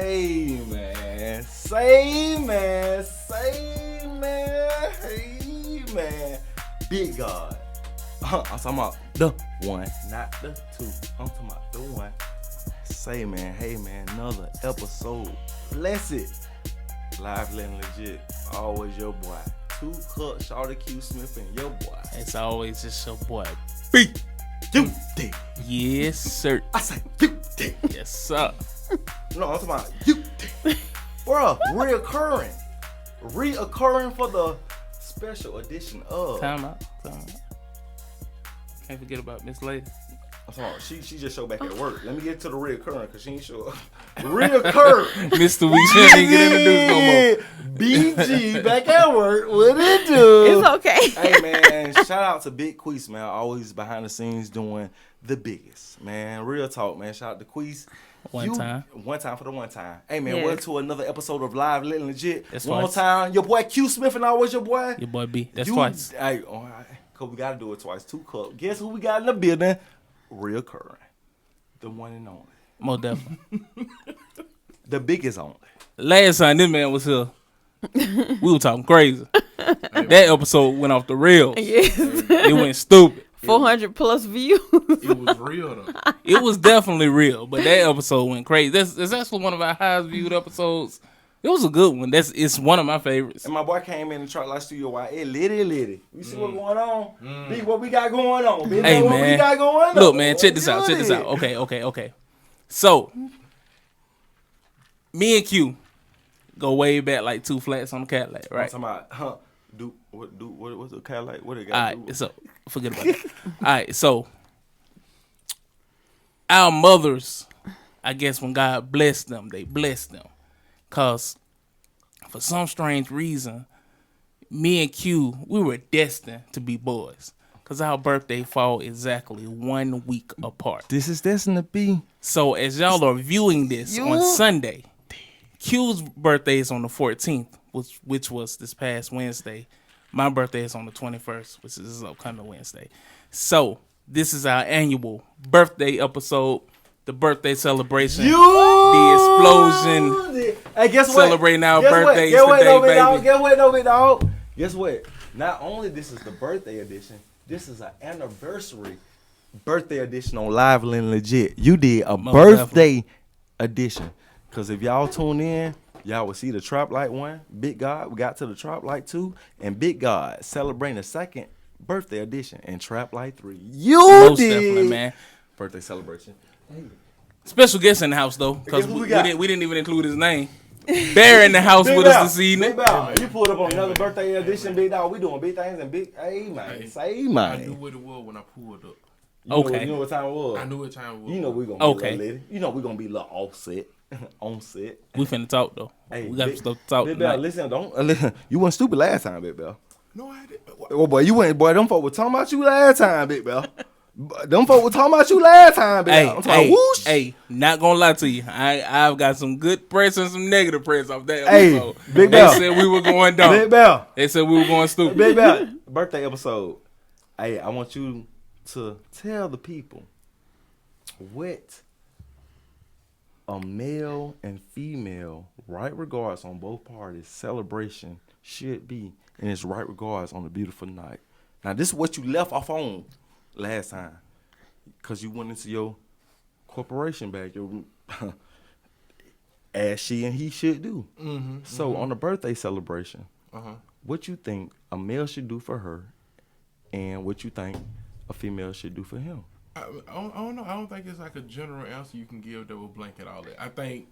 Hey man, say man, hey man, big God. I'm talking about the one, not the two. I'm talking about the one. Say man, hey man, another episode. Bless it. Live and legit. Always your boy. 2 Cup, Shawty Q.smith and your boy. It's always just your boy. B. You did. Yes, sir. I say you did. Yes, sir. No, I'm talking about you did. Bruh, reoccurring for the special edition of. Time out. Can't forget about Miss Lady. I'm talking about, she just showed back at work. Let me get to the reoccurring because she ain't sure. Reoccurring. Mr. Week, she didn't get introduced no more. BG back at work. What it do? It's okay. Hey man, shout out to Big Queese, man. Always behind the scenes doing the biggest, man. Real talk, man. Shout out to Queese. One time for the one time. Hey man, welcome to another episode of Live Lit and Legit. That's one more twice. time. Your boy Q.smith and always your boy. Your boy B. That's twice. Hey, all right. Cause we gotta do it twice. 2 Cup. Guess who we got in the building? Reoccurring. The one and only. Most definitely. The biggest only. Last time this man was here, we were talking crazy. That episode went off the rails. Yes. It went stupid. 400 plus views. It was real though. It was definitely real, but that episode went crazy. That's actually one of our highest viewed episodes. It was a good one. It's one of my favorites. And my boy came in and tried like studio while it litty. You see what's going on? B, what we got going on? B, Hey what man, we got going on? look man, check this out. Okay. So, me and Q go way back like 2 flats on the Cadillac, right? I'm talking about, what's the Cadillac? What it All got? right, so forget about it. All right, so our mothers, I guess when God blessed them, they blessed them. Because for some strange reason, me and Q, we were destined to be boys. Because our birthday fall exactly 1 week apart. This is destined to be. So as y'all are viewing this on Sunday, Q's birthday is on the 14th, which was this past Wednesday. My birthday is on the 21st, which is this upcoming Wednesday. So this is our annual birthday episode. The birthday celebration, the explosion. Hey, guess what? Celebrating our birthdays today, baby. Guess what? Not only this is the birthday edition, this is an anniversary birthday edition on Live and Legit. You did a birthday edition. Because if y'all tune in, y'all will see the Trap Light 1, Big God. We got to the Trap Light 2, and Big God celebrating the second birthday edition and Trap Light 3. Most definitely, man. Birthday celebration. Special guest in the house though, because we got? didn't even include his name. Bear in the house with us this evening. Big Dog, you pulled up on another birthday edition, Big Dog. We doing big things and big. Hey man, say man. I knew what it was when I pulled up. You know what time it was. I knew what time it was. You know we gonna be a little lady. You know we gonna be a little offset, on set. We finna talk though. Hey, we got some stuff to talk Big tonight. Bell, listen, don't. You weren't stupid last time, Big Bell. No, I didn't. Oh boy, you went. Boy, them folk were talking about you last time, Big Bell. Them folk were talking about you last time, Big Bell. I'm talking whoosh. Hey, not gonna lie to you. I've got some good press and some negative press off that Hey, episode. Big They Bell. said we were going dumb. Big Bell. They said we were going stupid. Big Bell. Birthday episode. Hey, I want you to tell the people what a male and female, right regards on both parties, celebration should be in its right regards on a beautiful night. Now, this is what you left off on last time, because you went into your corporation bag, your as she and he should do. So on the birthday celebration, what you think a male should do for her, and what you think a female should do for him? I don't know. I don't think it's like a general answer you can give that will blanket all that. I think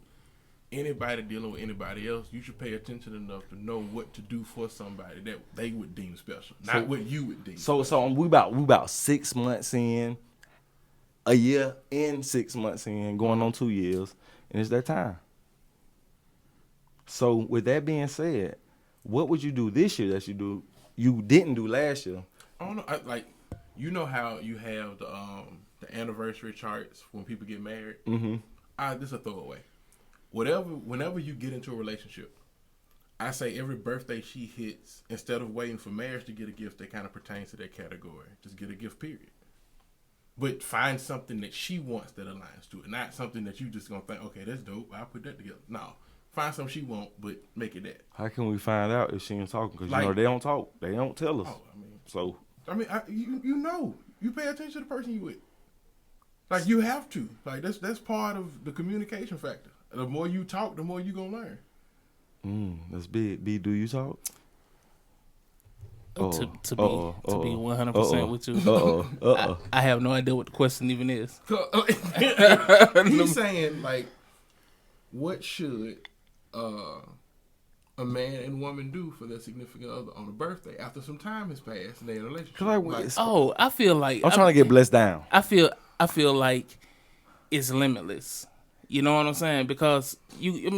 anybody dealing with anybody else, you should pay attention enough to know what to do for somebody that they would deem special, not what you would deem. So we about 6 months in, a year in, 6 months in, going on 2 years, and it's that time. So with that being said, what would you do this year that you didn't do last year? I don't know. You know how you have the anniversary charts when people get married? Mm-hmm. This is a throwaway. Whenever you get into a relationship, I say every birthday she hits, instead of waiting for marriage to get a gift that kind of pertains to that category, just get a gift, period. But find something that she wants that aligns to it, not something that you just gonna think, okay, that's dope, I'll put that together. No, find something she want, but make it that. How can we find out if she ain't talking? Because Like, they don't talk. They don't tell us. Oh, I mean, So you know, you pay attention to the person you with. Like you have to. Like that's part of the communication factor. The more you talk, the more you gonna learn. That's big. B, do you talk? To be 100% with you, I have no idea what the question even is. He's saying like, what should a man and woman do for their significant other on a birthday after some time has passed and they're in a relationship? I feel like I'm trying to get blessed down. I feel like it's limitless. You know what I'm saying? Because you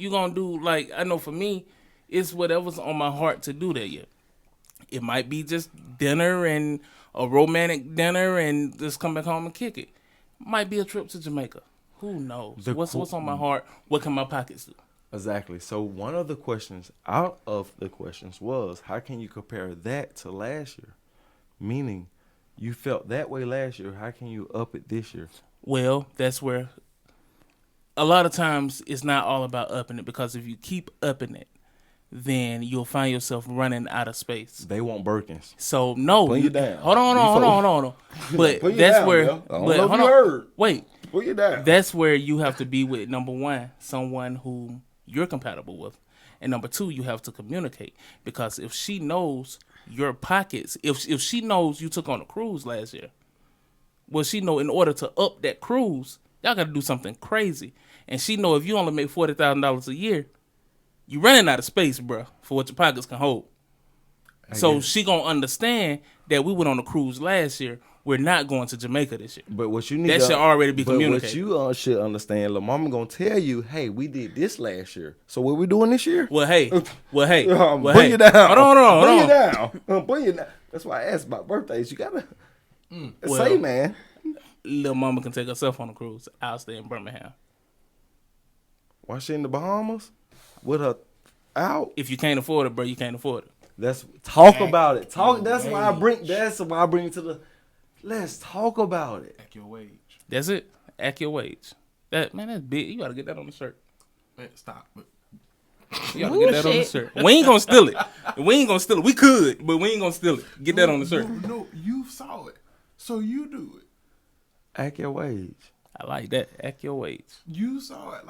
gonna do, like, I know for me, it's whatever's on my heart to do that year. It might be just dinner and a romantic dinner and just come back home and kick it. Might be a trip to Jamaica. Who knows? What's on my heart? What can my pockets do? Exactly. So one of the questions out of the questions was, how can you compare that to last year? Meaning, you felt that way last year. How can you up it this year? Well, that's where a lot of times it's not all about upping it, because if you keep upping it, then you'll find yourself running out of space. They want Birkins. So no, Put you down. Hold on. But that's down, where. I don't But know if hold you on. heard. Wait. Put you down. That's where you have to be with, number one, someone who you're compatible with, and number two, you have to communicate. Because if she knows your pockets, if she knows you took on a cruise last year, well, she know in order to up that cruise, y'all got to do something crazy. And she know if you only make $40,000 a year, you running out of space, bro, for what your pockets can hold. So she gonna understand that we went on a cruise last year. We're not going to Jamaica this year. But what you need that should already be communicated. But what you should understand, La Mama gonna tell you, hey, we did this last year. So what we doing this year? Well, hey. Bring You down. Hold on. Bring you down. Bring you down. That's why I asked about birthdays. You gotta say, man. Little Mama can take herself on a cruise. I'll stay in Birmingham. Why she in the Bahamas with her out? If you can't afford it, bro, you can't afford it. That's talk about it. Talk. That's why I bring you to the. Let's talk about it. Act your wage. That's it. Act your wage. That's big. You gotta get that on the shirt. Man, stop. You gotta get that on the shirt. We ain't gonna steal it. We could, but we ain't gonna steal it. Get that on the shirt. No, you saw it, so you do it. Act your wage. I like that. Act your wage. You saw it,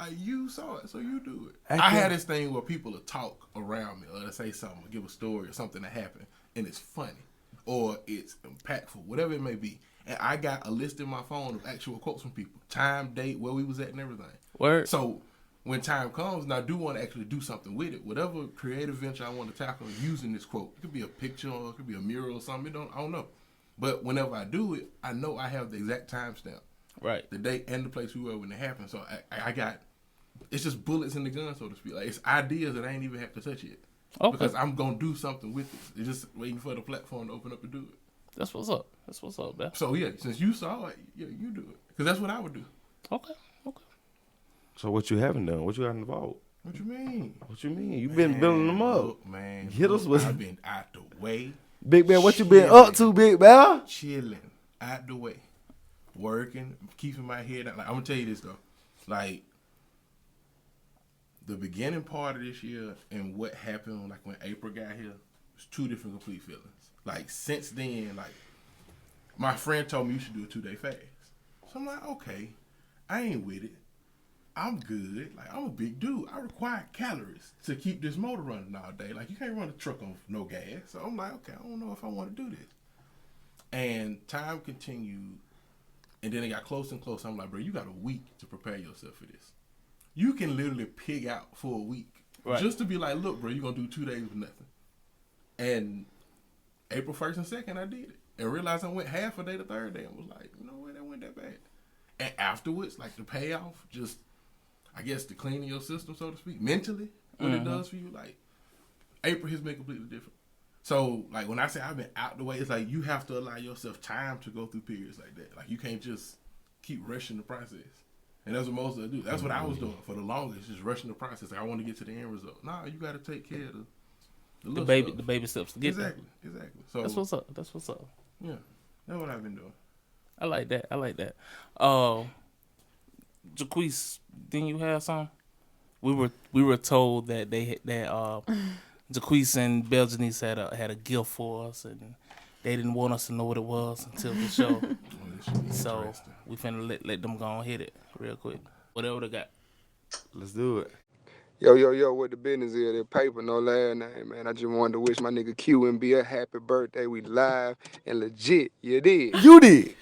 so you do it. I had this thing where people will talk around me, or to say something, or give a story or something that happened, and it's funny, or it's impactful, whatever it may be. And I got a list in my phone of actual quotes from people, time, date, where we was at, and everything. Word. So when time comes, and I do want to actually do something with it, whatever creative venture I want to tackle using this quote, it could be a picture, or it could be a mural or something. I don't know. But whenever I do it, I know I have the exact timestamp. Right. The date and the place we were when it happened. So I got, it's just bullets in the gun, so to speak. Like, it's ideas that I ain't even have to touch yet. Okay. Because I'm going to do something with it. It's just waiting for the platform to open up and do it. That's what's up, man. So, yeah, since you saw it, yeah, you do it. Because that's what I would do. Okay. So what you haven't done? What you got involved? What you mean? You've been building them up. Look, man. Hit us with. I've been out the way. Big Bear, what you been up to, Big Bear? Chilling. Out the way. Working. Keeping my head out. Like, I'm going to tell you this, though. Like, the beginning part of this year and what happened, like, when April got here, was two different complete feelings. Like, since then, like, my friend told me you should do a 2-day fast. So I'm like, okay, I ain't with it. I'm good. Like, I'm a big dude. I require calories to keep this motor running all day. Like, you can't run a truck on no gas. So I'm like, okay, I don't know if I want to do this. And time continued, and then it got closer and closer. I'm like, bro, you got a week to prepare yourself for this. You can literally pig out for a week just to be like, look, bro, you're going to do 2 days with nothing. And April 1st and 2nd, I did it. And realized I went half a day the third day. I was like, you know what, that went that bad. And afterwards, like, the payoff, just, I guess, the cleaning your system, so to speak, mentally, what it does for you, like, April has been completely different. So, like, when I say I've been out the way, it's like you have to allow yourself time to go through periods like that. Like, you can't just keep rushing the process. And that's what most of us do. That's what I was doing for the longest, just rushing the process. Like, I want to get to the end result. Nah, you got to take care of the baby steps to get Exactly. So that's what's up. yeah, that's what I've been doing. I like that. Jaquise, didn't you have some? We were told that Jaquise and Belgianese had a gift for us, and they didn't want us to know what it was until the show. So we finna let them go and hit it real quick. Whatever they got. Let's do it. Yo, what the business is? That paper, no last name, man. I just wanted to wish my nigga Q.smith a happy birthday. We live and legit. You did. You did.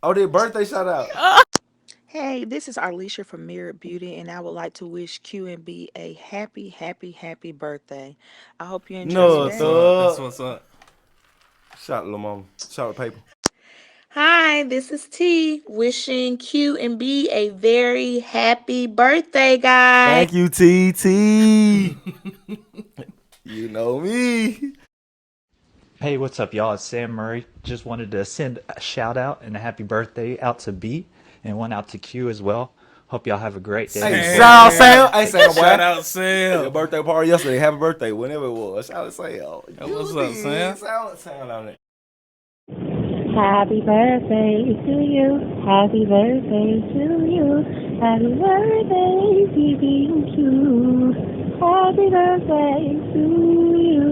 Oh, their birthday shout out. Hey, this is Arlisha from Mirrored Beauty, and I would like to wish Q&B a happy, happy, happy birthday. I hope you enjoy your No, day. That's what's up. Shout out, Lil Mama. Shout out, paper. Hi, this is T, wishing Q&B a very happy birthday, guys. Thank you, TT. You know me. Hey, what's up, y'all? It's Sam Murray. Just wanted to send a shout out and a happy birthday out to B and one out to Q as well. Hope y'all have a great day. Hey, shout out, Sam. Hey, Sam, boy. Shout out, Sam. Your birthday party yesterday. Happy birthday, whenever it was. Shout out, Sam. Hey, what's up, Sam? Sound on it. Happy birthday to you. Happy birthday to you. Happy birthday, BBQ. Happy birthday to you.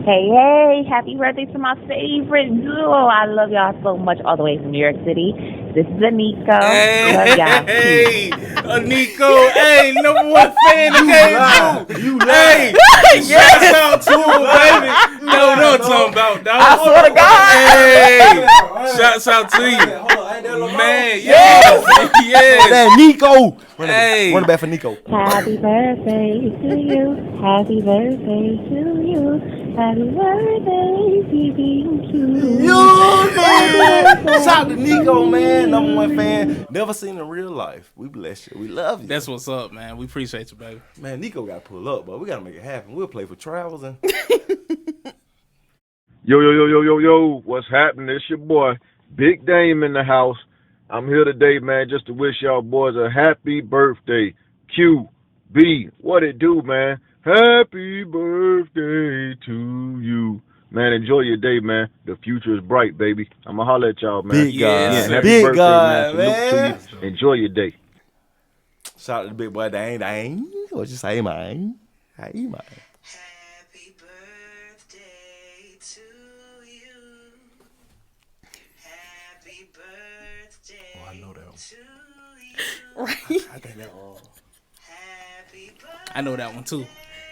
Hey, happy birthday to my favorite duo. I love y'all so much all the way from New York City. This is Anika. Love y'all. Hey, Nico. Hey, number one fan that came through. Hey, shout out to him, baby. No, what I'm talking about, dog. I swear to God. Hey, shouts out to you. Man, yeah. That Nico. Hey. Run it back for Nico. Happy birthday to you. Happy birthday to you. Happy birthday, BBQ. Shout out to Nico, man. Number one fan. Never seen in real life. We bless you. We love you. That's what's up, man. We appreciate you, baby. Man, Nico got to pull up, but we got to make it happen. We'll play for travels and. Yo, what's happening? It's your boy, Big Dame in the house. I'm here today, man, just to wish y'all boys a happy birthday. QB, what it do, man? Happy birthday to you. Man, enjoy your day, man. The future is bright, baby. I'ma holler at y'all, man. Big guy. Yeah, happy Big birthday, guy, man. Salute to you. Enjoy your day. Shout out to the big boy, dang. What you say, man? Hey, man. Happy birthday to you. Happy birthday Oh, I know that one. to you. I think that all. Happy birthday. I know that one, too.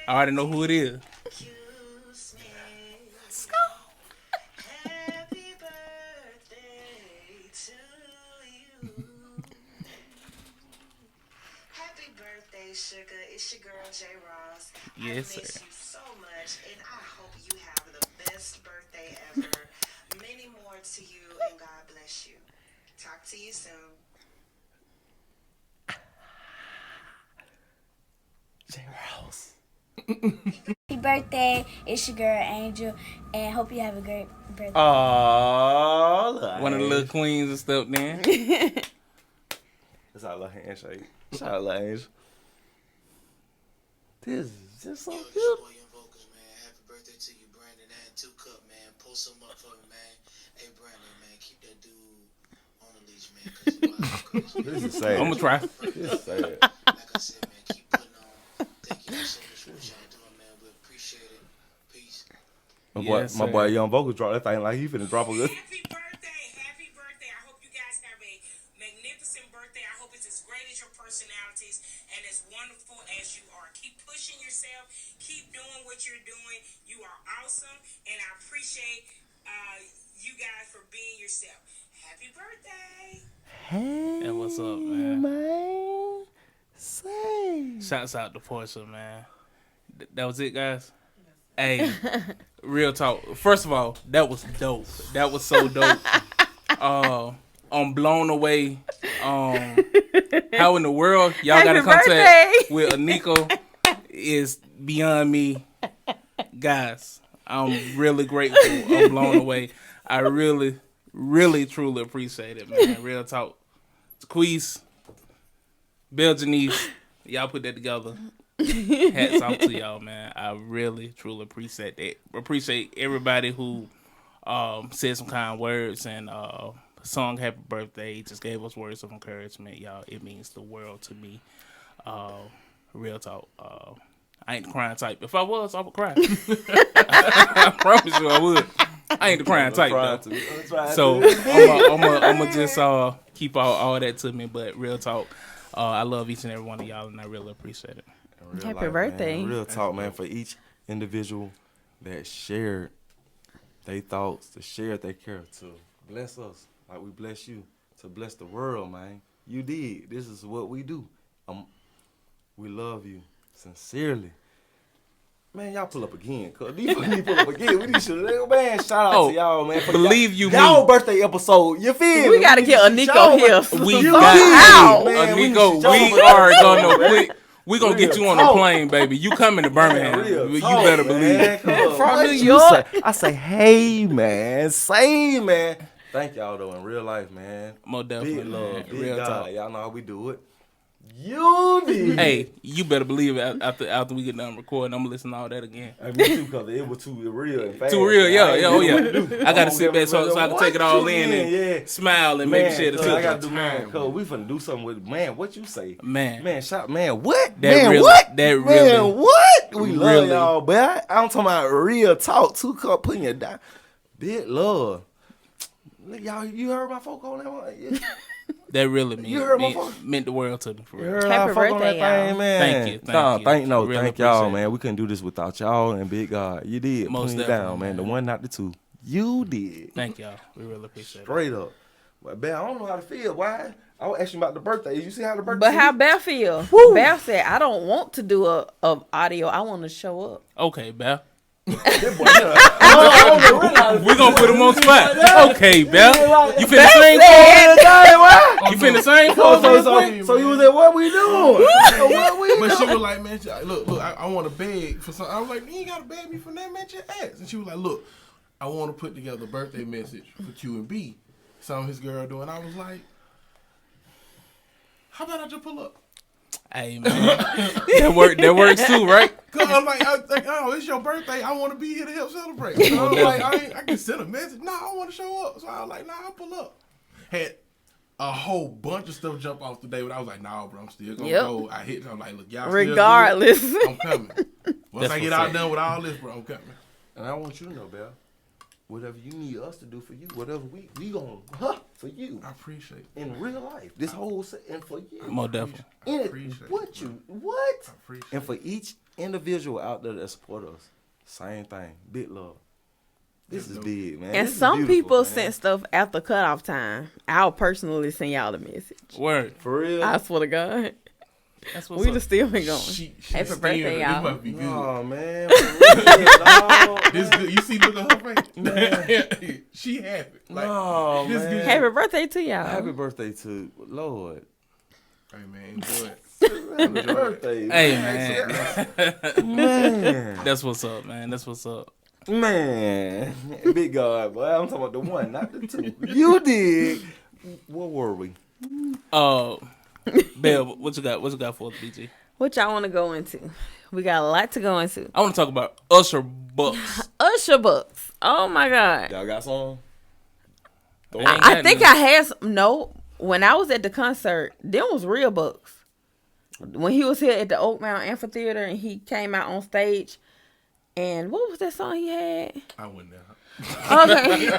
I already know who it is. Q.smith. Let's go. Happy birthday to you. Happy birthday, sugar. It's your girl, J. Ross. Yes, I miss sir. you so much, and I hope you have the best birthday ever. Many more to you, and God bless you. Talk to you soon. J. Rouse. Happy birthday, it's your girl Angel, and hope you have a great birthday. Oh, One of the little queens and stuff, man. That's our little handshake. Shout out, little Angel. This is just so beautiful. Happy birthday to you, Brandon. And 2 Cup, man. Post some up for me, man. Hey, Brandon, man, keep that dude on the leash, man. Cause you This is sad. I'm going to try. This is sad. like I said, man, keep putting on. Thank you so much for what y'all doing, man. We appreciate it. Peace. Yes, My sir. boy, Young Vocal dropped that thing like he finna drop a good. Happy birthday. Happy birthday. I hope you guys have a magnificent birthday. I hope it's as great as your personalities and as wonderful as you are. Keep pushing yourself. Keep doing what you're doing. You are awesome, and I appreciate you guys for being yourself. Happy birthday. Hey, what's up, man? Man. Say. Shouts out to Portia, man. That was it, guys? Hey, real talk. First of all, that was dope. That was so dope. I'm blown away. How in the world y'all got in contact with Nico is beyond me. Guys, I'm really grateful. I'm blown away. I really, really, truly appreciate it, man. Real talk. Squeeze, Belgianese, y'all put that together. Hats off to y'all, man. I really, truly appreciate that. Appreciate everybody who said some kind words and sung happy birthday. Just gave us words of encouragement, y'all. It means the world to me. Real talk. I ain't the crying type. If I was, I would cry. I promise you I would. I ain't the crying type though. So I'm gonna just keep all that to me. But real talk, I love each and every one of y'all, and I really appreciate it. Happy birthday. Man, real talk, man, for each individual that shared their thoughts, to share their care, to bless us like we bless you, to bless the world, man. You did. This is what we do. We love you sincerely. Man, y'all pull up again. Cause these need pull up again. We need to, man, shout out to y'all, man. Believe you y'all me. birthday episode. You feel me? We gotta get Aniko here. We got Aniko. We are gonna we gonna get you on the plane, baby. You coming to Birmingham? You better believe it. From New York. I say, hey, man, say, man. Thank y'all though in real life, man. More definitely, big love, man. big Real God. talk. Y'all know how we do it. You did. Hey, you better believe it. After we get done recording, I'm gonna listen to all that again. Hey, me too, cause it was too real and fast. Too real, yeah. I gotta sit back so so I can take it all in and smile and maybe share the I gotta truth. do man, cause we finna do something with man. What you say, Man, Shot, man. What, that man? really, What, that man? really, What? We love really. y'all, but I'm talking about real talk. 2 cup putting you down, big love. Y'all, you heard my folk on that one? Yeah. that really meant the world to me. For real. Happy birthday, y'all. Man. Thank you. Really Thank y'all, appreciate man. We couldn't do this without y'all and Big God. You did. Most Put it definitely, down, man. The man. one, not the two. You did. Thank y'all. We really appreciate it. Straight up. But Bear, I don't know how to feel. Why? I was asking about the birthday. You see how the birthday? But how Beth feel? Beth said, I don't want to do a audio. I want to show up. Okay, Belle. We We gonna put him on spot. Okay, Belle. You finna sing for him? You finna sing for him? So you was at what we doing? But she was like, man, look, I want to beg for something. I was like, you ain't got to beg me for that, man, just ask. And she was like, look, I want to put together a birthday message for Q and B. Something his girl doing. I was like, how about I just pull up? Hey, man. that works too, right? Cause I'm like, oh, it's your birthday. I want to be here to help celebrate. So I was like, I can send a message. No, I want to show up. So I was like, nah, I'll pull up. Had a whole bunch of stuff jump off today, but I was like, nah, bro, I'm still gonna go. I hit. I'm like, look, y'all. Regardless, still good? I'm coming. Once I get out done with all this, bro, I'm coming. And I want you to know, Belle, whatever you need us to do for you, whatever we gonna for you. I appreciate it. In real life, this whole set, and for you. More definitely. In it, appreciate what it, you what? I appreciate And for each individual out there that support us, same thing. Big love. This is big, man. and This is some beautiful, people man. sent stuff after cutoff time. I'll personally send y'all the message. Word. For real. I swear to God. That's what's We up. just still been going. She Happy scared. birthday, This y'all. must be good. Oh man. For real, dog. This good. You see, look at her face. She happy. Like, No, this man. good. Happy birthday to y'all. Happy birthday to Lord. Hey man, enjoy it. Happy birthday. Hey, man. Man. That's what's up, man. That's what's up. Man. Big God, boy. I'm talking about the one, not the two. You did. What were we? Belle, what you got? What you got for us, BG? What y'all want to go into? We got a lot to go into. I want to talk about Usher Bucks. Usher Bucks. Oh my God. Y'all got some? I think I had some. No, when I was at the concert, them was real Bucks. When he was here at the Oakmount Amphitheater and he came out on stage, and what was that song he had? I went there. Okay.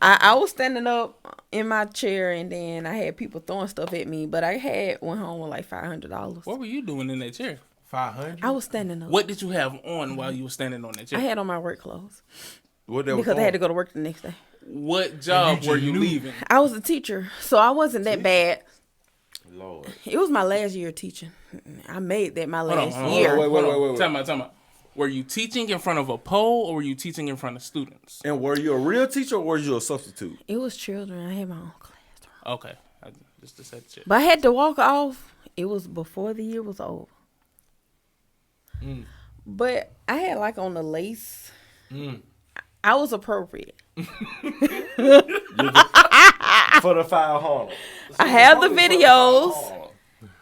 I was standing up in my chair and then I had people throwing stuff at me, but I went home with like $500. What were you doing in that chair? 500. I was standing up. What did you have on while you were standing on that chair? I had on my work clothes What that because I had to go to work the next day. What job were you leaving? I was a teacher, so I wasn't that bad. Lord. It was my last year teaching. I made that my last Hold on, year. Wait. Time out. Were you teaching in front of a pole or were you teaching in front of students? And were you a real teacher or were you a substitute? It was children. I had my own classroom. Okay. I just said shit. But I had to walk off. It was before the year was over. But I had like on the lace. I was appropriate. For the 500. I have the videos.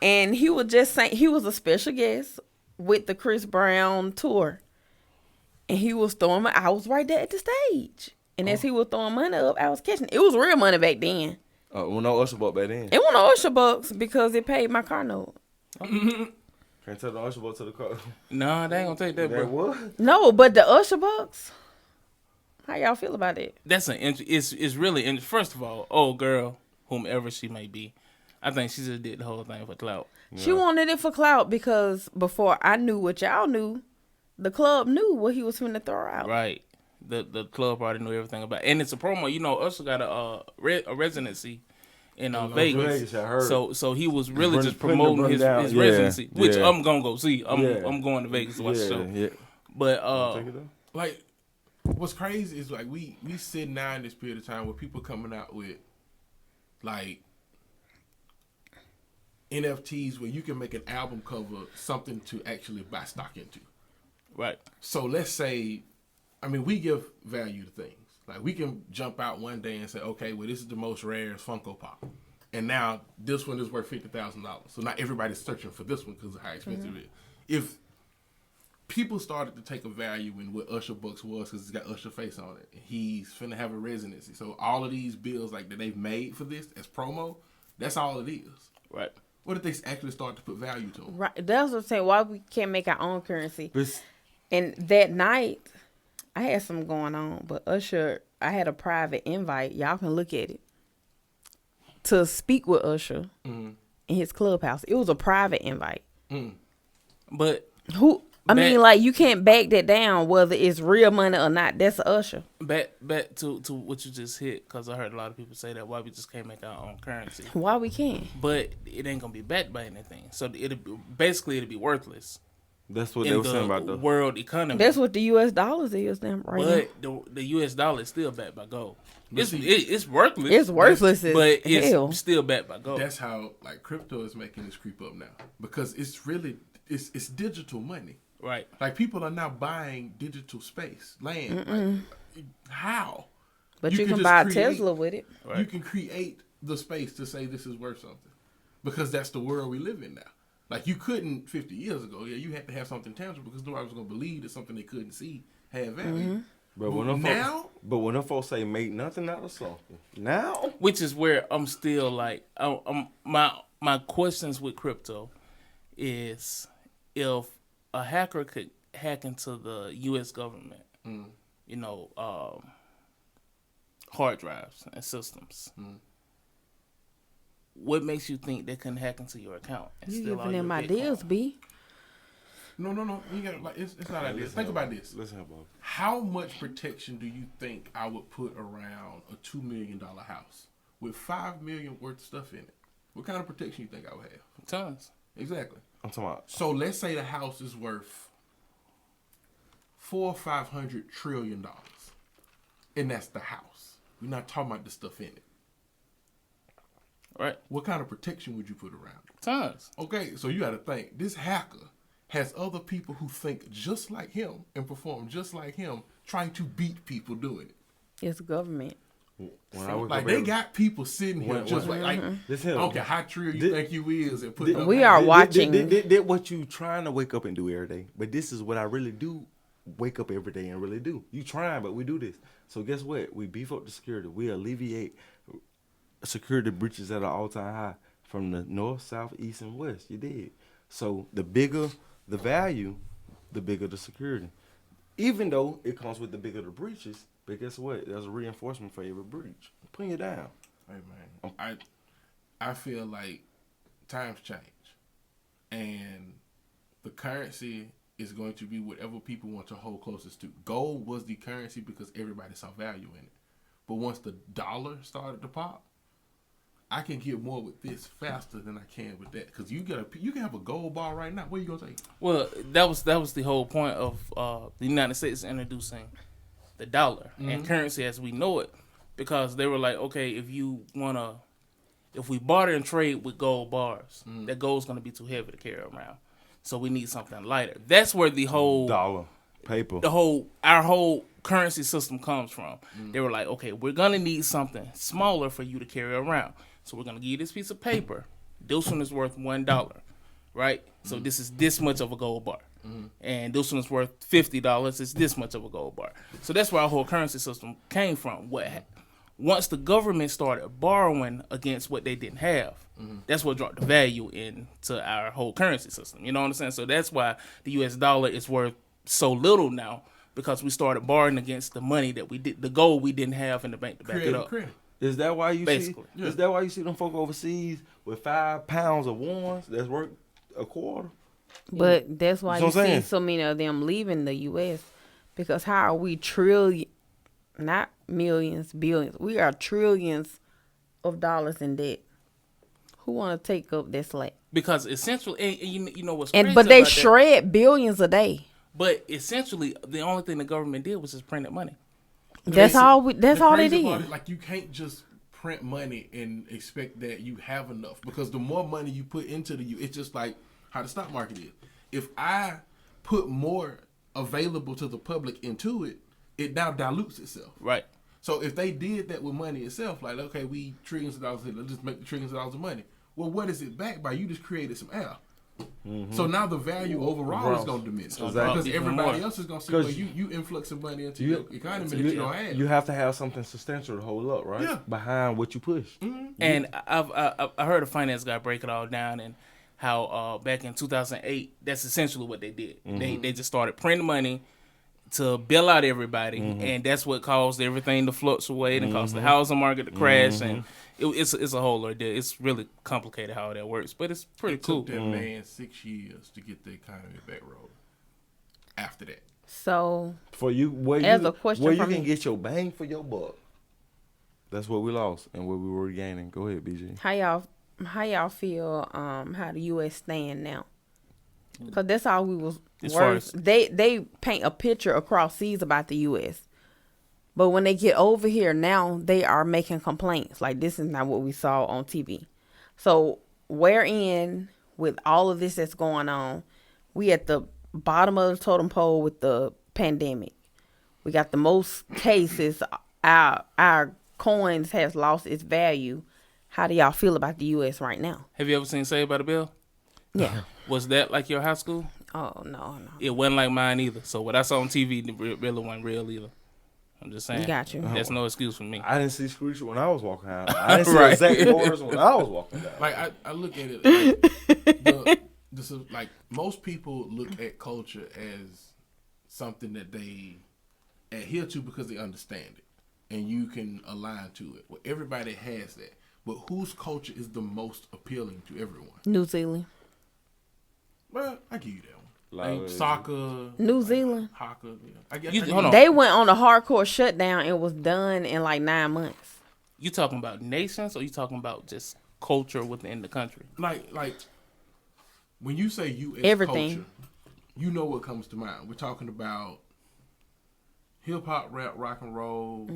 And he was just saying, he was a special guest with the Chris Brown tour. And he was throwing money. I was right there at the stage. And as he was throwing money up, I was catching it. It was real money back then. Well, no Usher Bucks back then. It wasn't no Usher Bucks because it paid my car note. Can't tell the Usher Bucks to the car. Nah, they ain't gonna take that, bro. What? No, but the Usher Bucks. How y'all feel about it? That's it's really first of all, old girl, whomever she may be, I think she just did the whole thing for clout. Yeah. She wanted it for clout because before I knew what y'all knew, the club knew what he was finna throw out. Right. The club already knew everything about it. And it's a promo. You know, Usher got a residency in Vegas. So he was really just promoting his residency, which I'm gonna go see. I'm going to Vegas to watch the show. Yeah. But like, what's crazy is like we sitting now in this period of time where people coming out with like NFTs where you can make an album cover something to actually buy stock into. Right. So let's say, I mean, we give value to things. Like we can jump out one day and say, okay, well, this is the most rarest Funko Pop. And now this one is worth $50,000. So now everybody's searching for this one because of how expensive it is. If people started to take a value in what Usher Bucks was because it's got Usher face on it, he's finna have a residency. So all of these bills like that they've made for this as promo, that's all it is. Right. What if they actually start to put value to them? Right. That's what I'm saying. Why we can't make our own currency? And that night, I had something going on, but Usher, I had a private invite. Y'all can look at it. To speak with Usher in his clubhouse. It was a private invite. But I mean, like, you can't back that down whether it's real money or not. That's Usher. Back to what you just hit, because I heard a lot of people say that why we just can't make our own currency. Why we can't? But it ain't gonna be backed by anything, so it'll be worthless. That's what they were saying about the world economy. That's what the U.S. dollars is now, right? But the U.S. dollar is still backed by gold. It's worthless. It's worthless, but it's still backed by gold. That's how like crypto is making this creep up now because it's really it's digital money. Right. Like people are now buying digital space, land. Like, how? But you can buy a Tesla with it. Right. You can create the space to say this is worth something because that's the world we live in now. Like you couldn't 50 years ago. Yeah, you had to have something tangible because nobody was going to believe that something they couldn't see had value. But when them folks say make nothing out of something now, which is where I'm still like, my questions with crypto is if a hacker could hack into the U.S. government, you know, hard drives and systems. What makes you think they can hack into your account? You giving them ideas, B? No. You got like it's not ideas. Think about this. Listen, Bob. How much protection do you think I would put around a $2 million house with $5 million worth of stuff in it? What kind of protection you think I would have? Tons. Exactly. I'm talking about. So let's say the house is worth $400 or $500 trillion, and that's the house. We're not talking about the stuff in it. Right. What kind of protection would you put around it? Tons. Okay, so you got to think. This hacker has other people who think just like him and perform just like him, trying to beat people doing it. It's government. Like they got people sitting here just like I don't care how true you think you is and put. We are watching. Did what you trying to wake up and do every day, but this is what I really do. Wake up every day and really do. You trying, but we do this. So guess what? We beef up the security. We alleviate security breaches at an all-time high from the north, south, east, and west. You did. So the bigger the value, the bigger the security. Even though it comes with the bigger the breaches, but guess what? There's a reinforcement for every breach. Putting you down. Hey man, I feel like times change, and the currency is going to be whatever people want to hold closest to. Gold was the currency because everybody saw value in it, but once the dollar started to pop, I can get more with this faster than I can with that. Because you can have a gold bar right now. Where you gonna take it? Well, that was the whole point of the United States introducing the dollar and currency as we know it, because they were like, okay, if we barter and trade with gold bars, that gold's gonna be too heavy to carry around. So we need something lighter. That's where the whole dollar paper, our whole currency system comes from. They were like, okay, we're gonna need something smaller for you to carry around. So we're gonna give you this piece of paper. This one is worth $1, right? So this is this much of a gold bar. and this one's worth $50. It's this much of a gold bar. So that's where our whole currency system came from. Once the government started borrowing against what they didn't have, that's what dropped the value into our whole currency system. You know what I'm saying? So that's why the U.S. dollar is worth so little now, because we started borrowing against the money that the gold we didn't have in the bank to back it up. Credit. Is that why you Basically. see? Is that why you see them folk overseas with 5 pounds of ones that's worth a quarter? But that's why That's what you I'm see saying. so many of them leaving the U.S. Because how are we trillion, not millions, billions? We are trillions of dollars in debt. Who want to take up that slack? Because essentially, and you know what's crazy But they about that? shred billions a day. But essentially, the only thing the government did was just printed money. That's all they crazy part did. is, like, you can't just print money and expect that you have enough, because the more money you put into it's just like how the stock market is. If I put more available to the public into it, it now dilutes itself. Right. So if they did that with money itself, like, okay, we trillions of dollars, let's just make the trillions of dollars of money. Well, what is it backed by? You just created some air. So now the value overall is going to diminish. Because everybody else is going to see, well, you influxing money into your economy that you don't have. You have to have something substantial to hold up, right? Yeah. Behind what you push. And I heard a finance guy break it all down, and how back in 2008, that's essentially what they did. They just started printing money to bail out everybody, and that's what caused everything to fluctuate and caused the housing market to crash, and it's a whole ordeal. It's really complicated how that works, but it's pretty cool. It took that man 6 years to get the economy back rolling. After that, So For you, where As you, a question where you from can me. get your bang for your buck. That's what we lost and what we were regaining. Go ahead, BG. how y'all feel how the U.S. stand now? Because that's all we was As far worth. They paint a picture across seas about the U.S. But when they get over here now, they are making complaints. Like, this is not what we saw on TV. So wherein with all of this that's going on, we at the bottom of the totem pole with the pandemic. We got the most cases. Our coins has lost its value. How do y'all feel about the U.S. right now? Have you ever seen Saved by the Bell? Yeah. Was that like your high school? Oh, no. It wasn't like mine either. So what I saw on TV really wasn't real either. I'm just saying. Got you. That's no excuse for me. I didn't see screenshots when I was walking out. I didn't see Right. exact orders when I was walking down. like I look at it like this is like most people look at culture as something that they adhere to because they understand it and you can align to it. Well, everybody has that, but whose culture is the most appealing to everyone? New Zealand. Well, I give you that one. Like, Like soccer, New Zealand. hockey. I guess Hold on. They went on a hardcore shutdown and was done in like 9 months. You talking about nations, or you talking about just culture within the country? like when you say U.S. Everything. culture, you know what comes to mind. We're talking about hip hop, rap, rock and roll,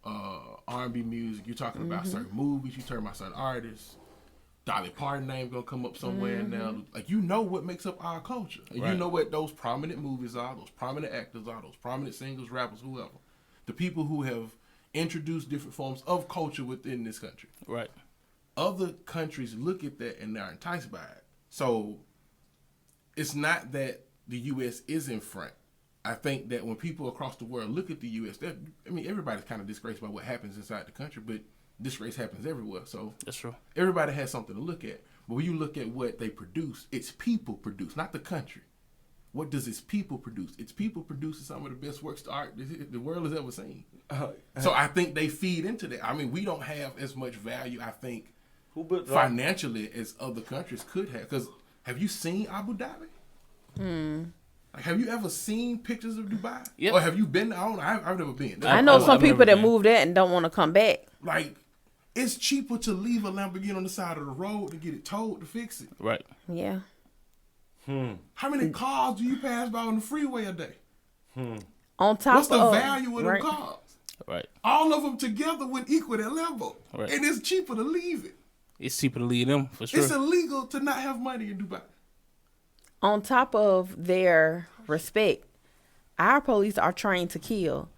R&B music. You're talking about certain movies. You're talking about certain artists. Dolly Parton name gonna come up somewhere now. Like, you know what makes up our culture, and you know what those prominent movies are, those prominent actors are, those prominent singers, rappers, whoever. The people who have introduced different forms of culture within this country. Right. Other countries look at that and they're enticed by it. So it's not that the U.S. is in front. I think that when people across the world look at the U.S., everybody's kind of disgraced by what happens inside the country, but disgrace happens everywhere. So That's true. everybody has something to look at. But when you look at what they produce, its people produce, not the country. What does its people produce? Its people produce some of the best works of art the world has ever seen. So I think they feed into that. I mean, we don't have as much value, I think, financially as other countries could have. Because have you seen Abu Dhabi? Like, have you ever seen pictures of Dubai? Yeah. Or have you been? I've never been. I know some I've never people that been. move there and don't want to come back. Like, it's cheaper to leave a Lamborghini on the side of the road to get it towed to fix it. Right. Yeah. How many cars do you pass by on the freeway a day? On top What's the of value of them right. cars? Right. All of them together would equal that level. Right. And it's cheaper to leave it. It's cheaper to leave them for sure. It's illegal to not have money in Dubai. On top of their respect, our police are trained to kill.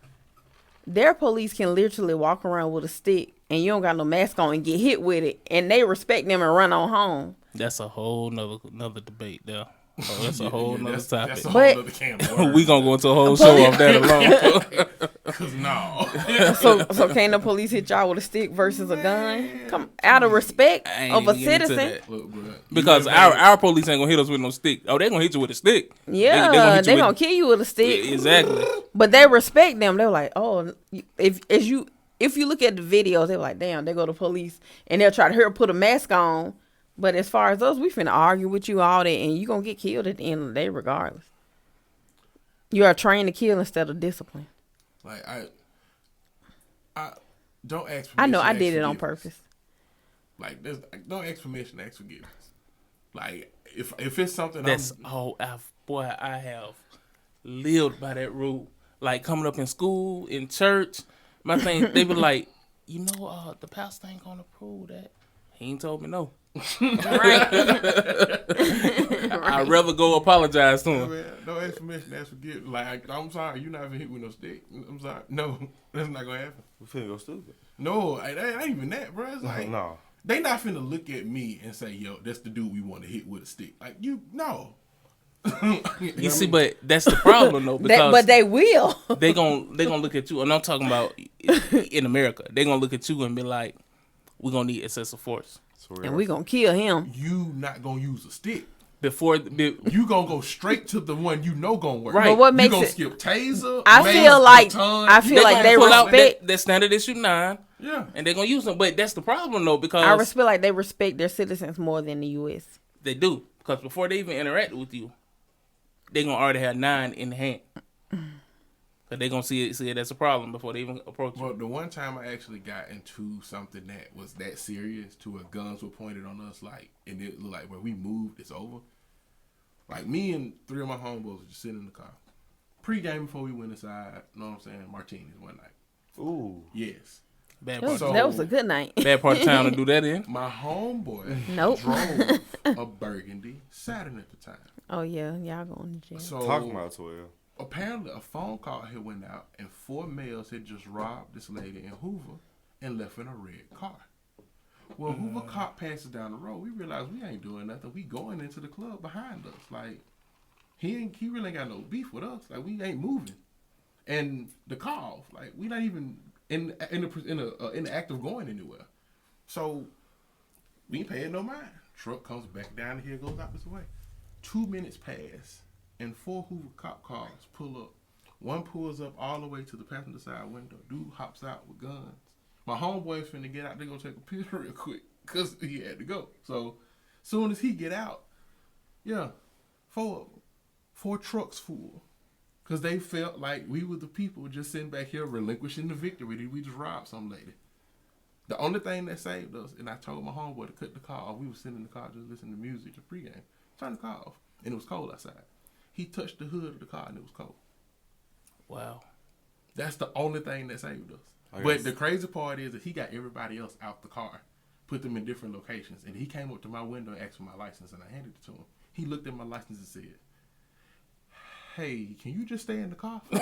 Their police can literally walk around with a stick and you don't got no mask on and get hit with it, and they respect them and run on home. That's a whole nother debate there. Oh, that's a whole nother topic. That's a whole nother can of worms. We gonna go into a whole show off that alone. Cause no. So can the police hit y'all with a stick versus a gun? Come out of respect of a citizen. Look, bro, because our police ain't gonna hit us with no stick. Oh, they gonna hit you with a stick. Yeah, they gonna kill you with a stick. Yeah, exactly. But they respect them. They're like, oh, if you look at the videos, they're like, damn, they go to police and they'll try to hurry put a mask on. But as far as us, we finna argue with you all that, and you gonna get killed at the end of the day regardless. You are trained to kill instead of discipline. Like I don't ask. I know I did it on purpose. Like don't ask permission, ask forgiveness. Like if it's something that's I have lived by that rule. Like coming up in school, in church, my thing they be like, the pastor ain't gonna approve that. He ain't told me no. Right. I'd rather go apologize to him. Don't ask permission, ask forgiveness. Like, I'm sorry, you're not even hit with no stick. I'm sorry. No, that's not gonna happen. We finna go stupid. No, it ain't even that, bro. It's like, no. They not finna look at me and say, yo, that's the dude we want to hit with a stick. Like, no. You see, but that's the problem though. Because but they will. They gonna look at you, and I'm talking about in America. They gonna look at you and be like, we're gonna need excessive force. And we gonna kill him. You not gonna use a stick. You gonna go straight to the one gonna work. Right. But what makes you gonna it skip taser? I feel like they respect that standard issue 9. Yeah. And they're gonna use them. But that's the problem though, because I feel like they respect their citizens more than the US. They do. Because before they even interact with you, they gonna already have 9 in the hand. Cause they gonna see it as a problem before they even approach you. Well, the one time I actually got into something that was that serious, to where guns were pointed on us, like, and it looked like when we moved, it's over. Like, me and 3 of my homeboys were just sitting in the car, pre-game before we went inside. You know what I'm saying? Martinis one night. Ooh. Yes. That was a good night. Bad part of town to do that in. My homeboy drove a Burgundy Saturn at the time. Oh yeah, y'all going to jail. So talking about 12. Apparently, a phone call had went out, and 4 males had just robbed this lady in Hoover and left her in a red car. Well, Hoover cop passes down the road. We realize we ain't doing nothing. We going into the club behind us. Like, he really ain't got no beef with us. Like, we ain't moving. And the call, like, we not even in the act of going anywhere. So we ain't paying no mind. Truck comes back down the hill, goes out this way. 2 minutes pass. And 4 Hoover cop cars pull up. One pulls up all the way to the passenger side window. Dude hops out with guns. My homeboy's finna get out. They gonna take a piss real quick because he had to go. So soon as he get out, 4 of them, 4 trucks full, because they felt like we were the people just sitting back here relinquishing the victory that we just robbed some lady. The only thing that saved us, and I told my homeboy to cut the car off. We were sitting in the car just listening to music, just pregame. Turn the car off, and it was cold outside. He touched the hood of the car and it was cold. Wow. That's the only thing that saved us. But the crazy part is that he got everybody else out the car, put them in different locations, and he came up to my window and asked for my license, and I handed it to him. He looked at my license and said, hey, can you just stay in the car for me?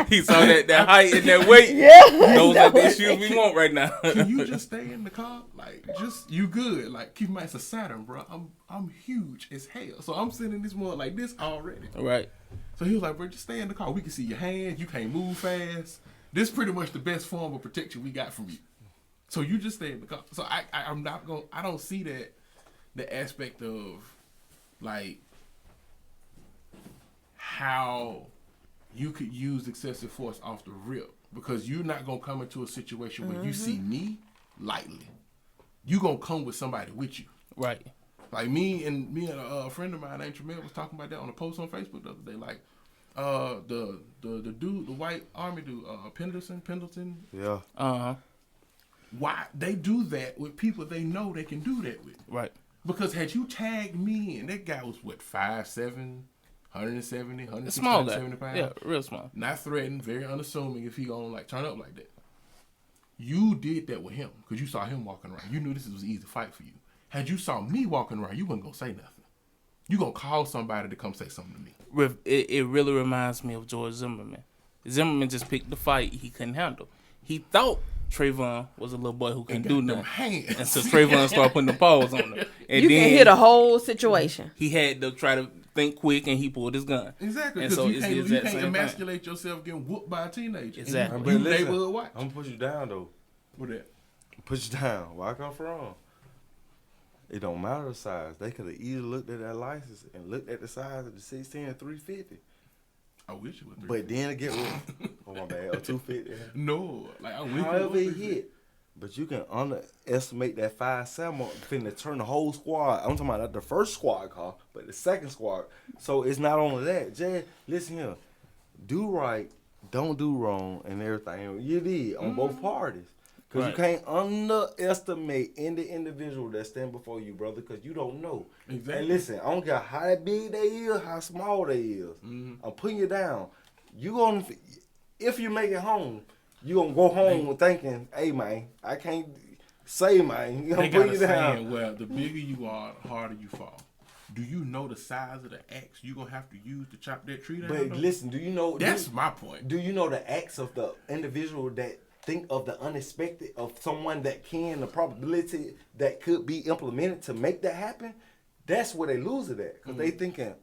He saw that height and that weight. Yeah. Those are the issues we want right now. Can you just stay in the car? Like, just, you good. Like, keep in mind, it's a Saturn, bro. I'm huge as hell. So I'm sitting in this mud like this already. Right. So he was like, bro, just stay in the car. We can see your hands. You can't move fast. This is pretty much the best form of protection we got from you. So you just stay in the car. So I'm not going, I don't see that, the aspect of, like, how you could use excessive force off the rip, because you're not going to come into a situation where you see me lightly. You going to come with somebody with you. Right. Like me and a friend of mine named Tremel was talking about that on a post on Facebook the other day. Like, the dude, the white army dude, Pendleton. Yeah. Why they do that with people they know they can do that with? Right. Because had you tagged me and that guy was what, 5'7", 170, 160, small guy. 170 pounds. Yeah, real small. Not threatened, very unassuming if he gonna like turn up like that. You did that with him because you saw him walking around. You knew this was an easy fight for you. Had you saw me walking around, you wasn't gonna say nothing. You gonna call somebody to come say something to me. It really reminds me of George Zimmerman. Zimmerman just picked the fight he couldn't handle. He thought Trayvon was a little boy who couldn't do nothing. And so Trayvon started putting the paws on him. And you then can hear the whole situation. He had to try to think quick, and he pulled his gun. Exactly, And because so you can't emasculate yourself getting whooped by a teenager. Exactly. You But listen, neighborhood watch. I'm gonna put you down though. What that? Put you down. Where I come from, it don't matter the size. They could have easily looked at that license and looked at the size of the 16 and 350. I wish it was 350. But then again, oh my bad, or 250. No, like I wish However it it was hit. But you can underestimate that 5.7 finna turn the whole squad. I'm talking about not the first squad car, but the second squad. So it's not only that. Jay, listen here. Do right, don't do wrong, and everything. You did on both parties. Because you can't underestimate any individual that stand before you, brother, because you don't know. Exactly. And listen, I don't care how big they is, how small they is. I'm putting you down. You gonna, if you make it home, you gonna go home thinking, hey man, I can't say man. You They gonna got put a you down. saying, well, the bigger you are, the harder you fall. Do you know the size of the axe you gonna have to use to chop that tree down? But though? listen, do you know? That's my point. Do you know the acts of the individual that think of the unexpected of someone that can, the probability that could be implemented to make that happen? That's where they lose it at, because they thinking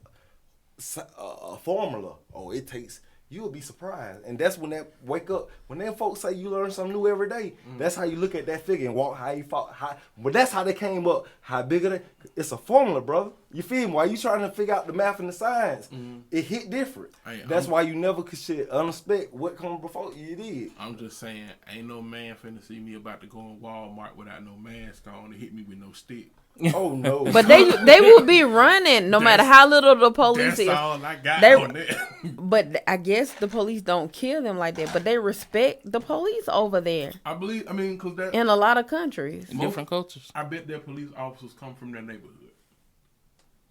a formula. Oh, it takes. You'll be surprised, and that's when that wake up. When them folks say you learn something new every day, that's how you look at that figure and walk how you fought. But that's how they came up. How big are they? It's a formula, brother. You feel me? While you trying to figure out the math and the science, it hit different. That's why you never could shit unexpect what come before you did. I'm just saying, ain't no man finna see me about to go in Walmart without no mask on and hit me with no stick. Oh no! But they will be running no matter how little the police That's is. all I got They- on that. But I guess the police don't kill them like that. But they respect the police over there I mean, because that in a lot of countries. In different cultures. I bet their police officers come from their neighborhood.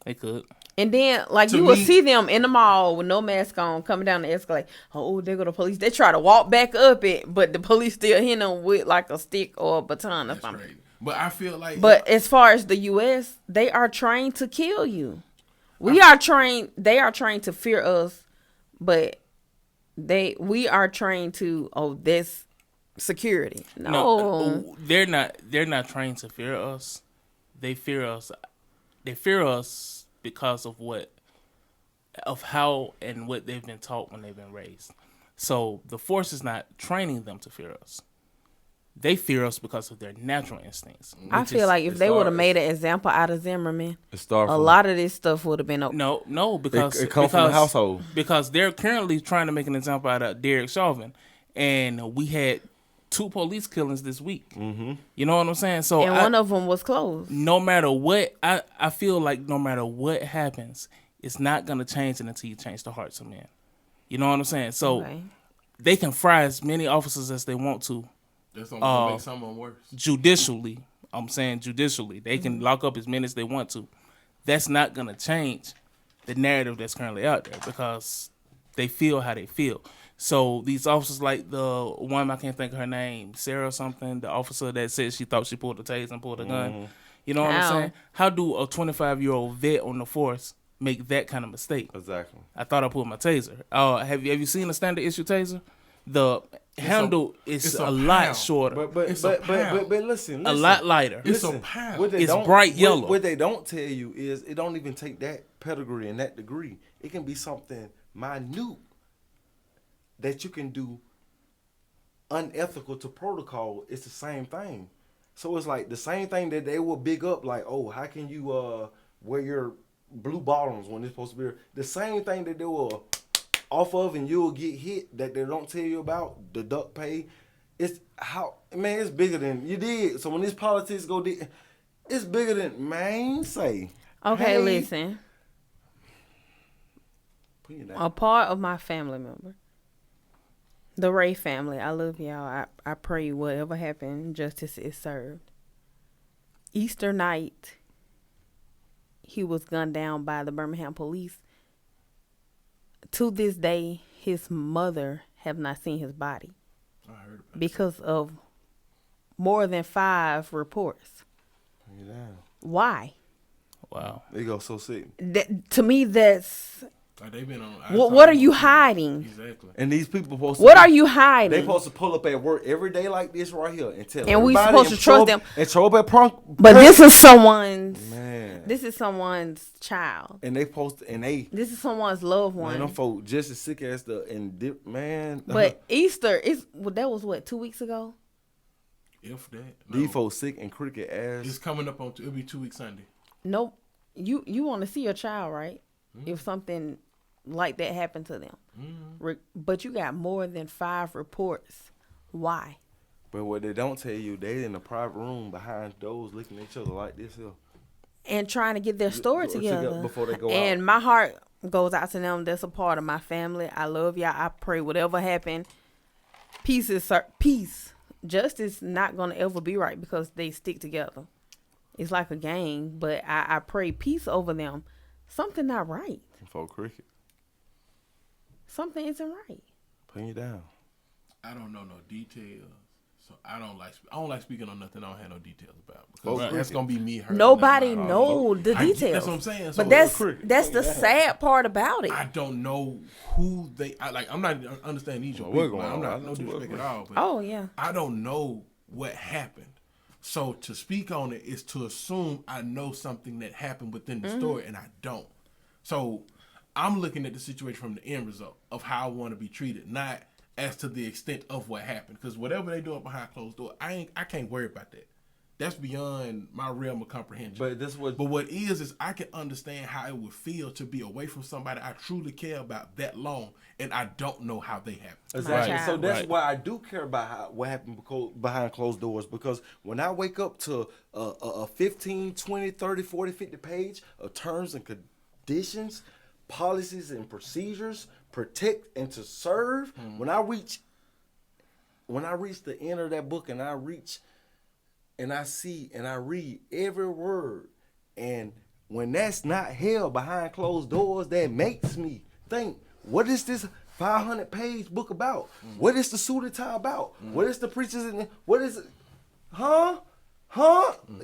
They could. And then, like, To you will me- see them in the mall with no mask on coming down the escalator. Oh, there go the police. They try to walk back up it, but the police still hit them with, like, a stick or a baton or That's something. crazy. But I feel like, But as far as the U.S., they are trained to kill you. We are trained. They are trained to fear us, but we are trained to this security. No, they're not. They're not trained to fear us. They fear us. They fear us because of how and what they've been taught when they've been raised. So the force is not training them to fear us. They fear us because of their natural instincts. I feel like if they would have made an example out of Zimmerman, a lot of this stuff would have been okay. No, because it comes from the household. Because they're currently trying to make an example out of Derrick Chauvin, and we had 2 police killings this week. Mm-hmm. You know what I'm saying? So And one of them was closed. No matter what, I feel like no matter what happens, it's not gonna change it until you change the hearts of men. You know what I'm saying? So they can fry as many officers as they want to. that's gonna make some of them worse. Judicially, I'm saying judicially, they can lock up as many as they want to. That's not gonna change the narrative that's currently out there because they feel how they feel. So these officers, like the one, I can't think of her name, Sarah or something, the officer that said she thought she pulled the taser and pulled a gun. You know what I'm saying? How do a 25-year-old vet on the force make that kind of mistake? Exactly. I thought I pulled my taser. Have you seen a standard issue taser? The handle is a lot shorter. But listen, a lot lighter. It's a pound. It's bright yellow. What they don't tell you is it don't even take that pedigree and that degree. It can be something minute that you can do unethical to protocol. It's the same thing. So it's like the same thing that they will big up, like, oh, how can you wear your blue bottoms when it's supposed to be the same thing that they will off of and you'll get hit that they don't tell you about, the duck pay. It's how, man, it's bigger than you did. So when this politics go, it's bigger than, man, say. Okay, hey, listen. A part of my family member, the Ray family, I love y'all. I pray whatever happened, justice is served. Easter night, he was gunned down by the Birmingham police. To this day, his mother have not seen his body because of more than 5 reports. Yeah. Why? Wow. They go so sick. To me, that's Like they've been on. What are you hiding? Exactly. And these people supposed. What are you hiding? They supposed to pull up at work every day like this right here and tell. And we supposed to trust them. And show up at prom. But this is someone's. Man. This is someone's child. And they post and they. This is someone's loved one. Man, them folk just as sick as man. But Easter that was what 2 weeks ago. If that. No. These folks sick and cricket ass. It's coming up on. It'll be 2 weeks Sunday. Nope. You want to see your child, right? Mm-hmm. If something like that happened to them. Mm-hmm. But you got more than 5 reports. Why? But what they don't tell you, they in a private room behind doors looking at each other like this here. And trying to get their story together. Before they go and out. My heart goes out to them. That's a part of my family. I love y'all. I pray whatever happened, peace. Justice not going to ever be right because they stick together. It's like a gang, but I pray peace over them. Something not right. For cricket. Something isn't right. Putting you down. I don't know no details, so I don't like speaking on nothing I don't have no details about because that's gonna be me. Nobody know the details. That's what I'm saying. So but that's the sad part about it. I don't know who they. I'm not understanding these people. I'm not no disrespect at all. But I don't know what happened. So to speak on it is to assume I know something that happened within the story, and I don't. So I'm looking at the situation from the end result of how I want to be treated, not as to the extent of what happened. Because whatever they do behind closed doors, I can't worry about that. That's beyond my realm of comprehension. But what is I can understand how it would feel to be away from somebody I truly care about that long, and I don't know how they happen. Exactly. Right. So that's why I do care about what happened behind closed doors, because when I wake up to a 15, 20, 30, 40, 50 page of terms and conditions, policies and procedures, protect and to serve, when I reach the end of that book and I reach and I see and I read every word, and when that's not held behind closed doors, that makes me think, what is this 500-page book about? What is the suit and tie about? What is the preachers in what is it?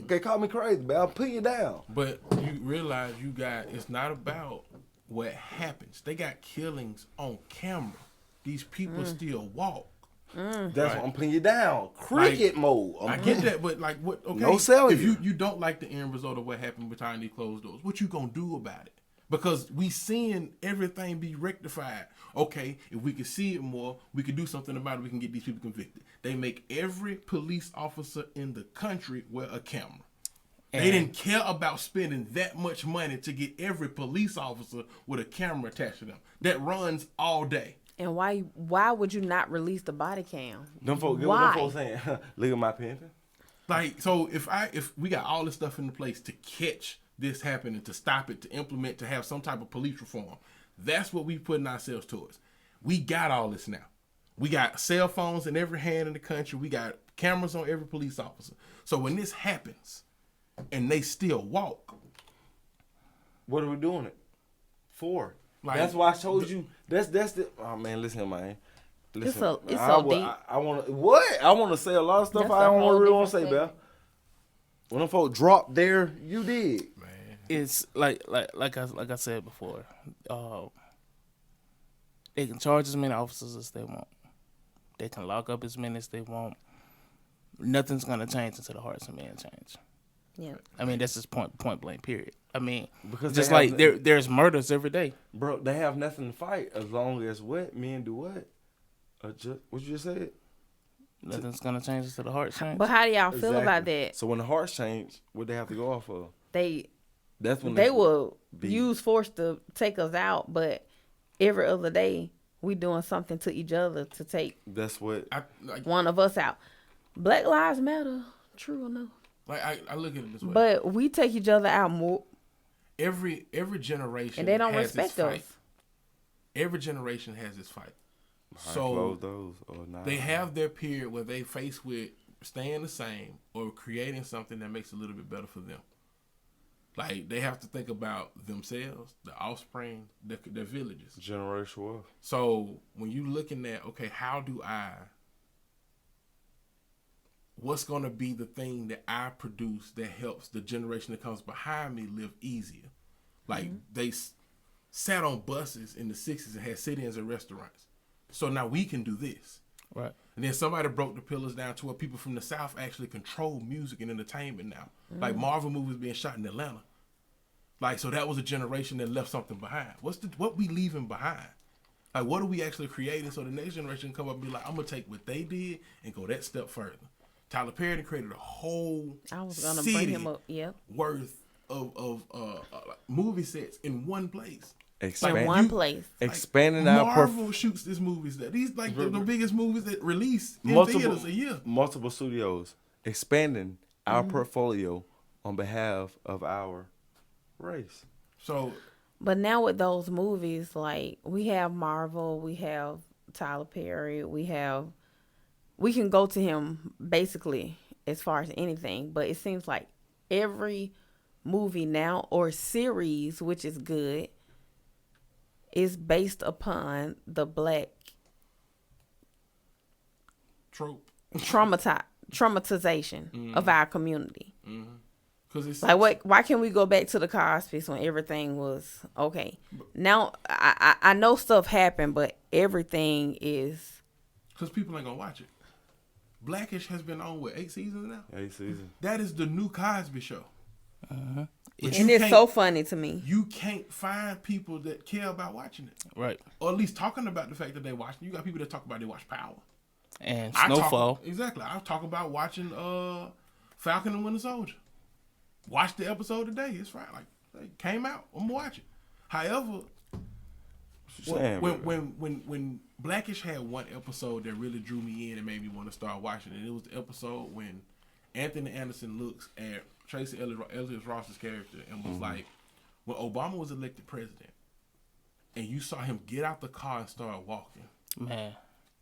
They call me crazy, but I'll put you down. But you realize it's not about what happens. They got killings on camera. These people still walk. That's what I'm putting you down. Cricket mode. I get that, but what? Okay, no selling. If you don't like the end result of what happened behind these closed doors, what you gonna do about it? Because we seeing everything be rectified. Okay, if we could see it more, we could do something about it. We can get these people convicted. They make every police officer in the country wear a camera. They didn't care about spending that much money to get every police officer with a camera attached to them that runs all day. And why would you not release the body cam? Them folks saying, look at my pimping. Like, so if we got all this stuff in place to catch this happening, to stop it, to implement, to have some type of police reform, that's what we putting ourselves towards. We got all this now. We got cell phones in every hand in the country. We got cameras on every police officer. So when this happens and they still walk, what are we doing it for? Like, that's why I told you. That's the. Oh man, listen, man. Listen, it's so deep. I want to what? I want to say a lot of stuff I don't really want to say, Beth. When them folks dropped there, you did. Man. It's like I said before. They can charge as many officers as they want. They can lock up as many as they want. Nothing's gonna change until the hearts of men change. Yeah. I mean, that's just point blank, period. I mean, because just like there's murders every day. Bro, they have nothing to fight as long as what? Men do what? What you just said? Nothing's going to change until the hearts change. But how do y'all feel about that? So when the hearts change, what they have to go off of? That's when they will use force to take us out, but every other day we doing something to each other to take one of us out. Black Lives Matter, true or no? Like I look at it this way. But we take each other out more. Every generation and they don't has respect its fight. us. Every generation has its fight. So they have their period where they face with staying the same or creating something that makes it a little bit better for them. Like they have to think about themselves, the offspring, their villages. Generational wealth. So when you looking at, okay, what's going to be the thing that I produce that helps the generation that comes behind me live easier? Like sat on buses in the 60s and had sit-ins at restaurants. So now we can do this. Right. And then somebody broke the pillars down to where people from the South actually control music and entertainment now. Like Marvel movies being shot in Atlanta. Like, so that was a generation that left something behind. What we leaving behind? Like, what are we actually creating so the next generation can come up and be like, I'm going to take what they did and go that step further. Tyler Perry created a whole city bring him up. Yep. worth of movie sets in one place. One place. Expanding like, our Marvel shoots these movies that these like the biggest movies that release in theaters a year. Multiple studios expanding our portfolio on behalf of our race. So, but now with those movies, like we have Marvel, we have Tyler Perry, we can go to him basically as far as anything. But it seems like every movie now or series, which is good, is based upon the black traumatization of our community. Cause it's like why can't we go back to the Cosby's when everything was okay? Now I know stuff happened, but everything is because people ain't gonna watch it. Blackish has been on 8 seasons now. 8 seasons. That is the new Cosby Show. And it's so funny to me. You can't find people that care about watching it. Right. Or at least talking about the fact that they watch it. You got people that talk about they watch Power. And Snowfall. Exactly. I talk about watching Falcon and Winter Soldier. Watch the episode today. It's right. Like, it came out. I'm gonna watch it. However, when Blackish had one episode that really drew me in and made me want to start watching it, it was the episode when Anthony Anderson looks at Tracy Elliott Ross's character and was like, when Obama was elected president and you saw him get out the car and start walking, man,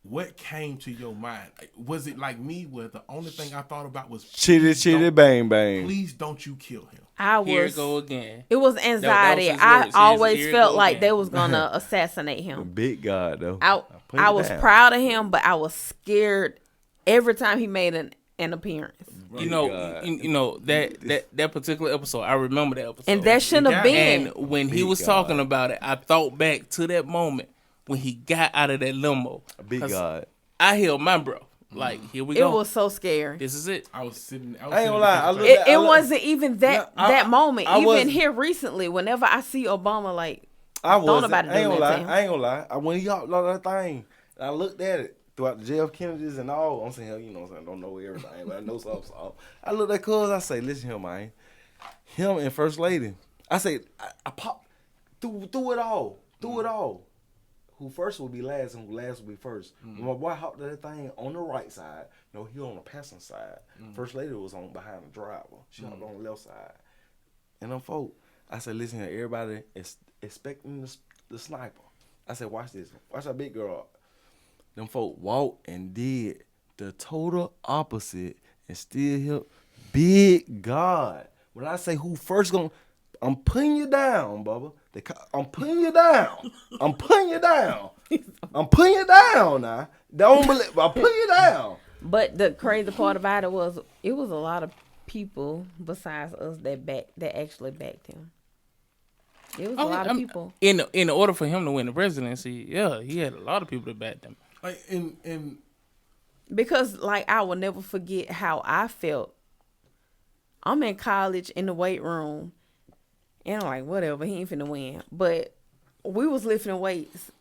what came to your mind? Was it like me where the only thing I thought about was chitty bang bang? Please don't you kill him. Here it go again. It was anxiety. I always felt like they was gonna assassinate him. Big God though. I was proud of him, but I was scared every time he made an appearance. You know that particular episode. I remember that episode, and that shouldn't have been. And when he was talking about it, I thought back to that moment when he got out of that limo. Big God. I held my bro. Like, here we go. It was so scary. This is it. I ain't gonna lie. It wasn't even that moment. Even here recently, whenever I see Obama, like, I ain't gonna lie. When he got that thing, I looked at it throughout the JF Kennedys and all. I'm saying, hell, you know what I'm saying? I don't know everything, but I know something. I looked at cuz, I say, listen here, man. Him and First Lady. I say, I pop through it all. Through it all. Who first will be last and who last will be first. When my boy hopped that thing on the right side, no, he on the passenger side. First Lady was on behind the driver. She hopped on the left side. And them folk, I said, listen here, everybody is expecting the sniper. I said, watch this. Watch that big girl. Them folk walked and did the total opposite and still hit. Big God. When I say who first gonna, I'm putting you down, Bubba. I'm putting you down. I'm putting you down. I'm putting you down now. Don't believe. I'm putting you down. But the crazy part about it was a lot of people besides us that actually backed him. It was a lot of people. In order for him to win the presidency, yeah, he had a lot of people that backed him. Like because like I will never forget how I felt. I'm in college in the weight room. And I'm like, whatever, he ain't finna win. But we was lifting weights,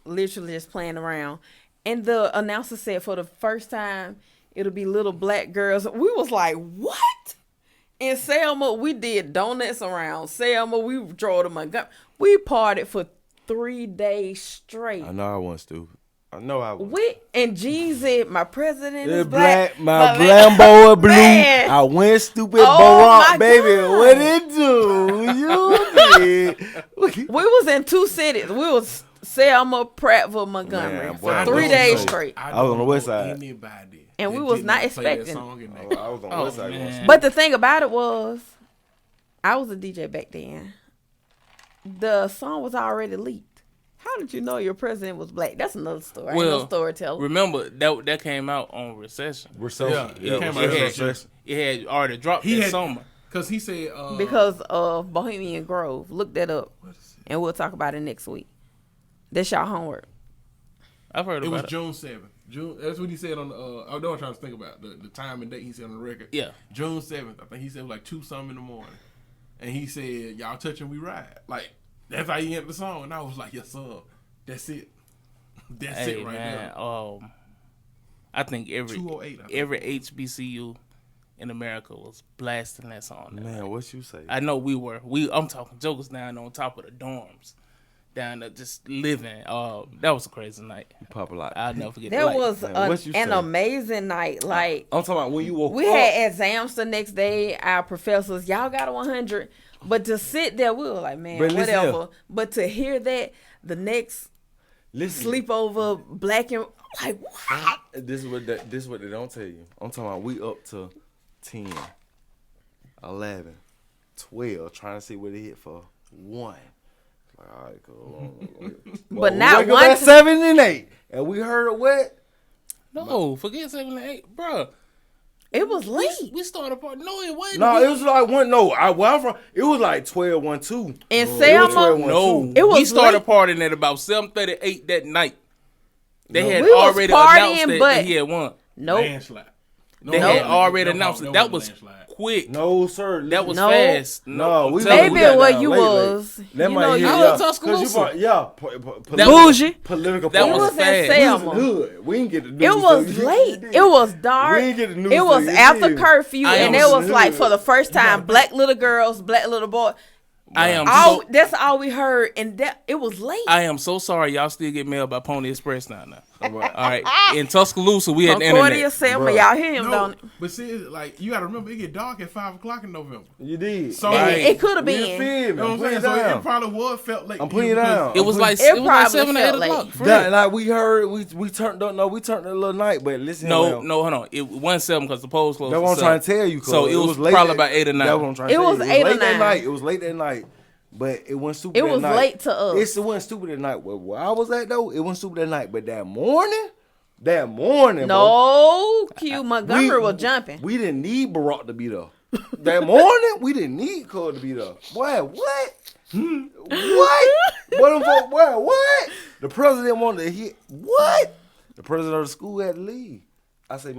literally just playing around. And the announcer said for the first time, it'll be little black girls. We was like, what? In Selma, we did donuts around Selma. We drove to Montgomery. We partied for 3 days straight. I know I was stupid. I know I was. And Jeezy, my president is black. My Lambo blue. Man. I went stupid. Barack, baby. God. What it do? You did. We was in 2 cities. We was Selma, Prattville, Montgomery for 3 days straight. I was on the west side. And we was not expecting. I was on the west side. Man. But the thing about it was, I was a DJ back then. The song was already leaked. How did you know your president was black? That's another story. Well, I ain't no storyteller. Remember that came out on Recession. Yeah, it came out on Recession. It had already dropped that summer. Because he said because of Bohemian Grove. Look that up, and we'll talk about it next week. That's y'all homework. I've heard about it. It was June 7th. June. That's what he said on the. I know what I'm trying to think about the time and date he said on the record. Yeah. June 7th. I think he said it was like 2-something in the morning, and he said, "Y'all touching, we ride." Like that's how he ended the song, and I was like, "Yes, sir. That's it. That's it right there." I think every 208. every HBCU in America was blasting that song. Man, what you say? I know we were. I'm talking jokers down on top of the dorms. Down there just living. That was a crazy night. Pop a lot. I'll never forget That that. was man, an amazing night. Like I'm talking about when you woke we up. had exams the next day. Our professors, y'all got a 100. But to sit there, we were like, man, But listen whatever. here. But to hear that the next sleepover, black and like what? This is what they don't tell you. I'm talking about we up to 10, 11, 12, trying to see what they hit for 1. Like, all right, cool. But not one. one. 7 and 8, and we heard what? No, forget 7 and 8, bro. It was late. We started part. No, it wasn't. No, it was like one. No, where I'm from, it was like 12, 1, 2. In Selma, no, it was we started late. partying at about 7:38 that night. They had we already was announced partying, that but he had won. Nope. Landslide. They had already announced it. That was quick. No, sir. That was No. fast. No, we Maybe got where down you late. was. That You might know, hit, you I yeah. was Tuscaloosa. Yeah, Bougie. political. That It was was in fast. Selma. Hood. We didn't get the news. It was till you- late. It was dark. We didn't get the news It was till you after did. curfew, I and am it was hood. like for the first time, black little girls, black little boys. I am That's all we heard, and that it was late. I am so sorry. Y'all still get mail by Pony Express now. All right. In Tuscaloosa, we had the Concordia, internet. Selma, Bruh. y'all hear him, No, don't it? but see, like you got to remember, it get dark at 5:00 in November. You did. So It could have You been. feel me? you know I'm what I'm putting saying? it So down. it probably was felt late. I'm putting it down. It was like It like probably 7 or 8 felt o'clock. late. for That, real. like we heard, we turned up. No, we turned a little night, but listen. No, hold on. It wasn't 7 because the polls closed. That's what I'm at trying 7. to tell you. So it was late probably that- about 8 or 9. That's what I'm trying to It tell was you. 8 or late that 9. night. It was late that night. But it wasn't stupid. It that was night. late to us. It wasn't stupid that night. Where I was at though, it wasn't stupid that night. But that morning, bro, No, Q Montgomery was jumping. We didn't need Barack to be there. That morning, we didn't need Cole to be there. Boy, what? What? The president wanted to hit. What? The president of the school had to leave. I say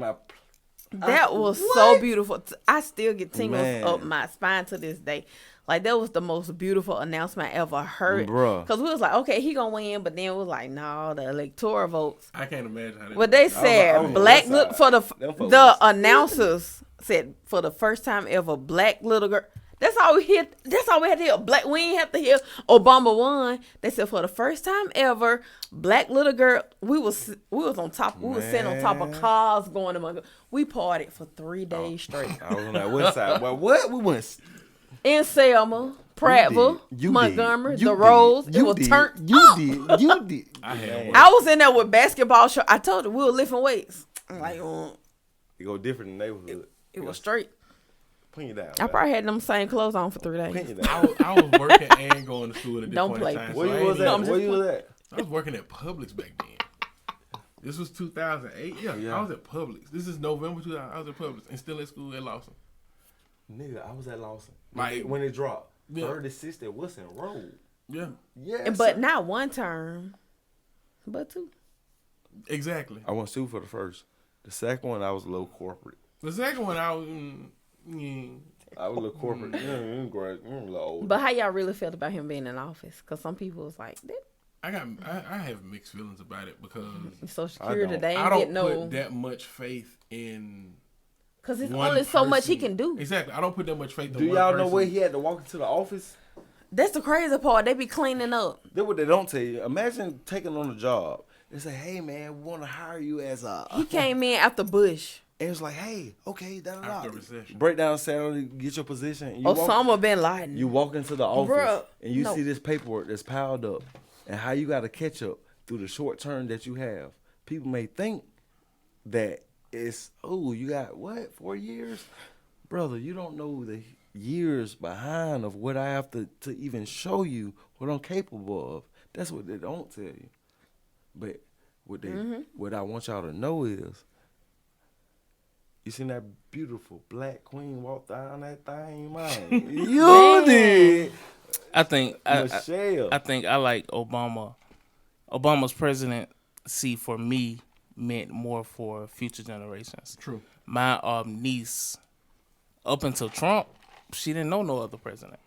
That was what? so beautiful. I still get tingles Man. up my spine to this day. Like, that was the most beautiful announcement I ever heard. Bruh. Because we was like, okay, he gonna win. But then it was like, no, the electoral votes. I can't imagine how. But they said I was on black that look side. for Them folks the was- announcers said for the first time ever, black little girl. That's all we hear. That's all we had to hear. Black. We ain't have to hear Obama won. They said for the first time ever, black little girl. We was on top. We was sitting on top of cars going to Montgomery. We partied for 3 days straight I was on that west side. Well, what? We went. in Selma, Prattville, You Montgomery, did. the Rose. It You was did. turned. You did. I had one. I was in there with basketball shorts. I told you we were lifting weights. I'm like, It go different in the neighborhood. it was straight. Put you down. I probably had them same clothes on for 3 days. Put you I down. was working and going to school at a Don't different play. time. Where so I you was ain't at? even- Where you was at? I was working at Publix back then. This was 2008. Yeah, I was at Publix. This is November 2000. I was at Publix and still at school at Lawson. Nigga, I was at Lawson. Like- when it dropped. Yeah. 36 at Wilson Road. Yeah, Yes. But not one term, but two. exactly. I went to for the first. The second one, I was a little corporate. The second one, I was. I was a little corporate. A little old. But how y'all really felt about him being in office? Because some people was like, that I have mixed feelings about it because Social Security, don't. they I ain't don't get no. put that much faith in. Because it's one only so much he person. can do. Exactly. I don't put that much faith in Do one y'all know person. where he had to walk into the office? That's the crazy part. They be cleaning up. That's what they don't tell you. Imagine taking on a job. They say, hey, man, we want to hire you as a... He came in after Bush. And it's like, hey, okay, da-da-da. After recession. Break down salary, get your position. And you Osama bin Laden. You walk into the office Bruh, and you no. see this paperwork that's piled up and how you got to catch up through the short term that you have. People may think that it's, oh, you got what, 4 years? Brother, you don't know the years behind of what I have to even show you what I'm capable of. That's what they don't tell you. But what I want y'all to know is You seen that beautiful black queen walk down that thing, man? You did. I think Michelle. I think I like Obama. Obama's presidency for me meant more for future generations. True. My niece, up until Trump, she didn't know no other president.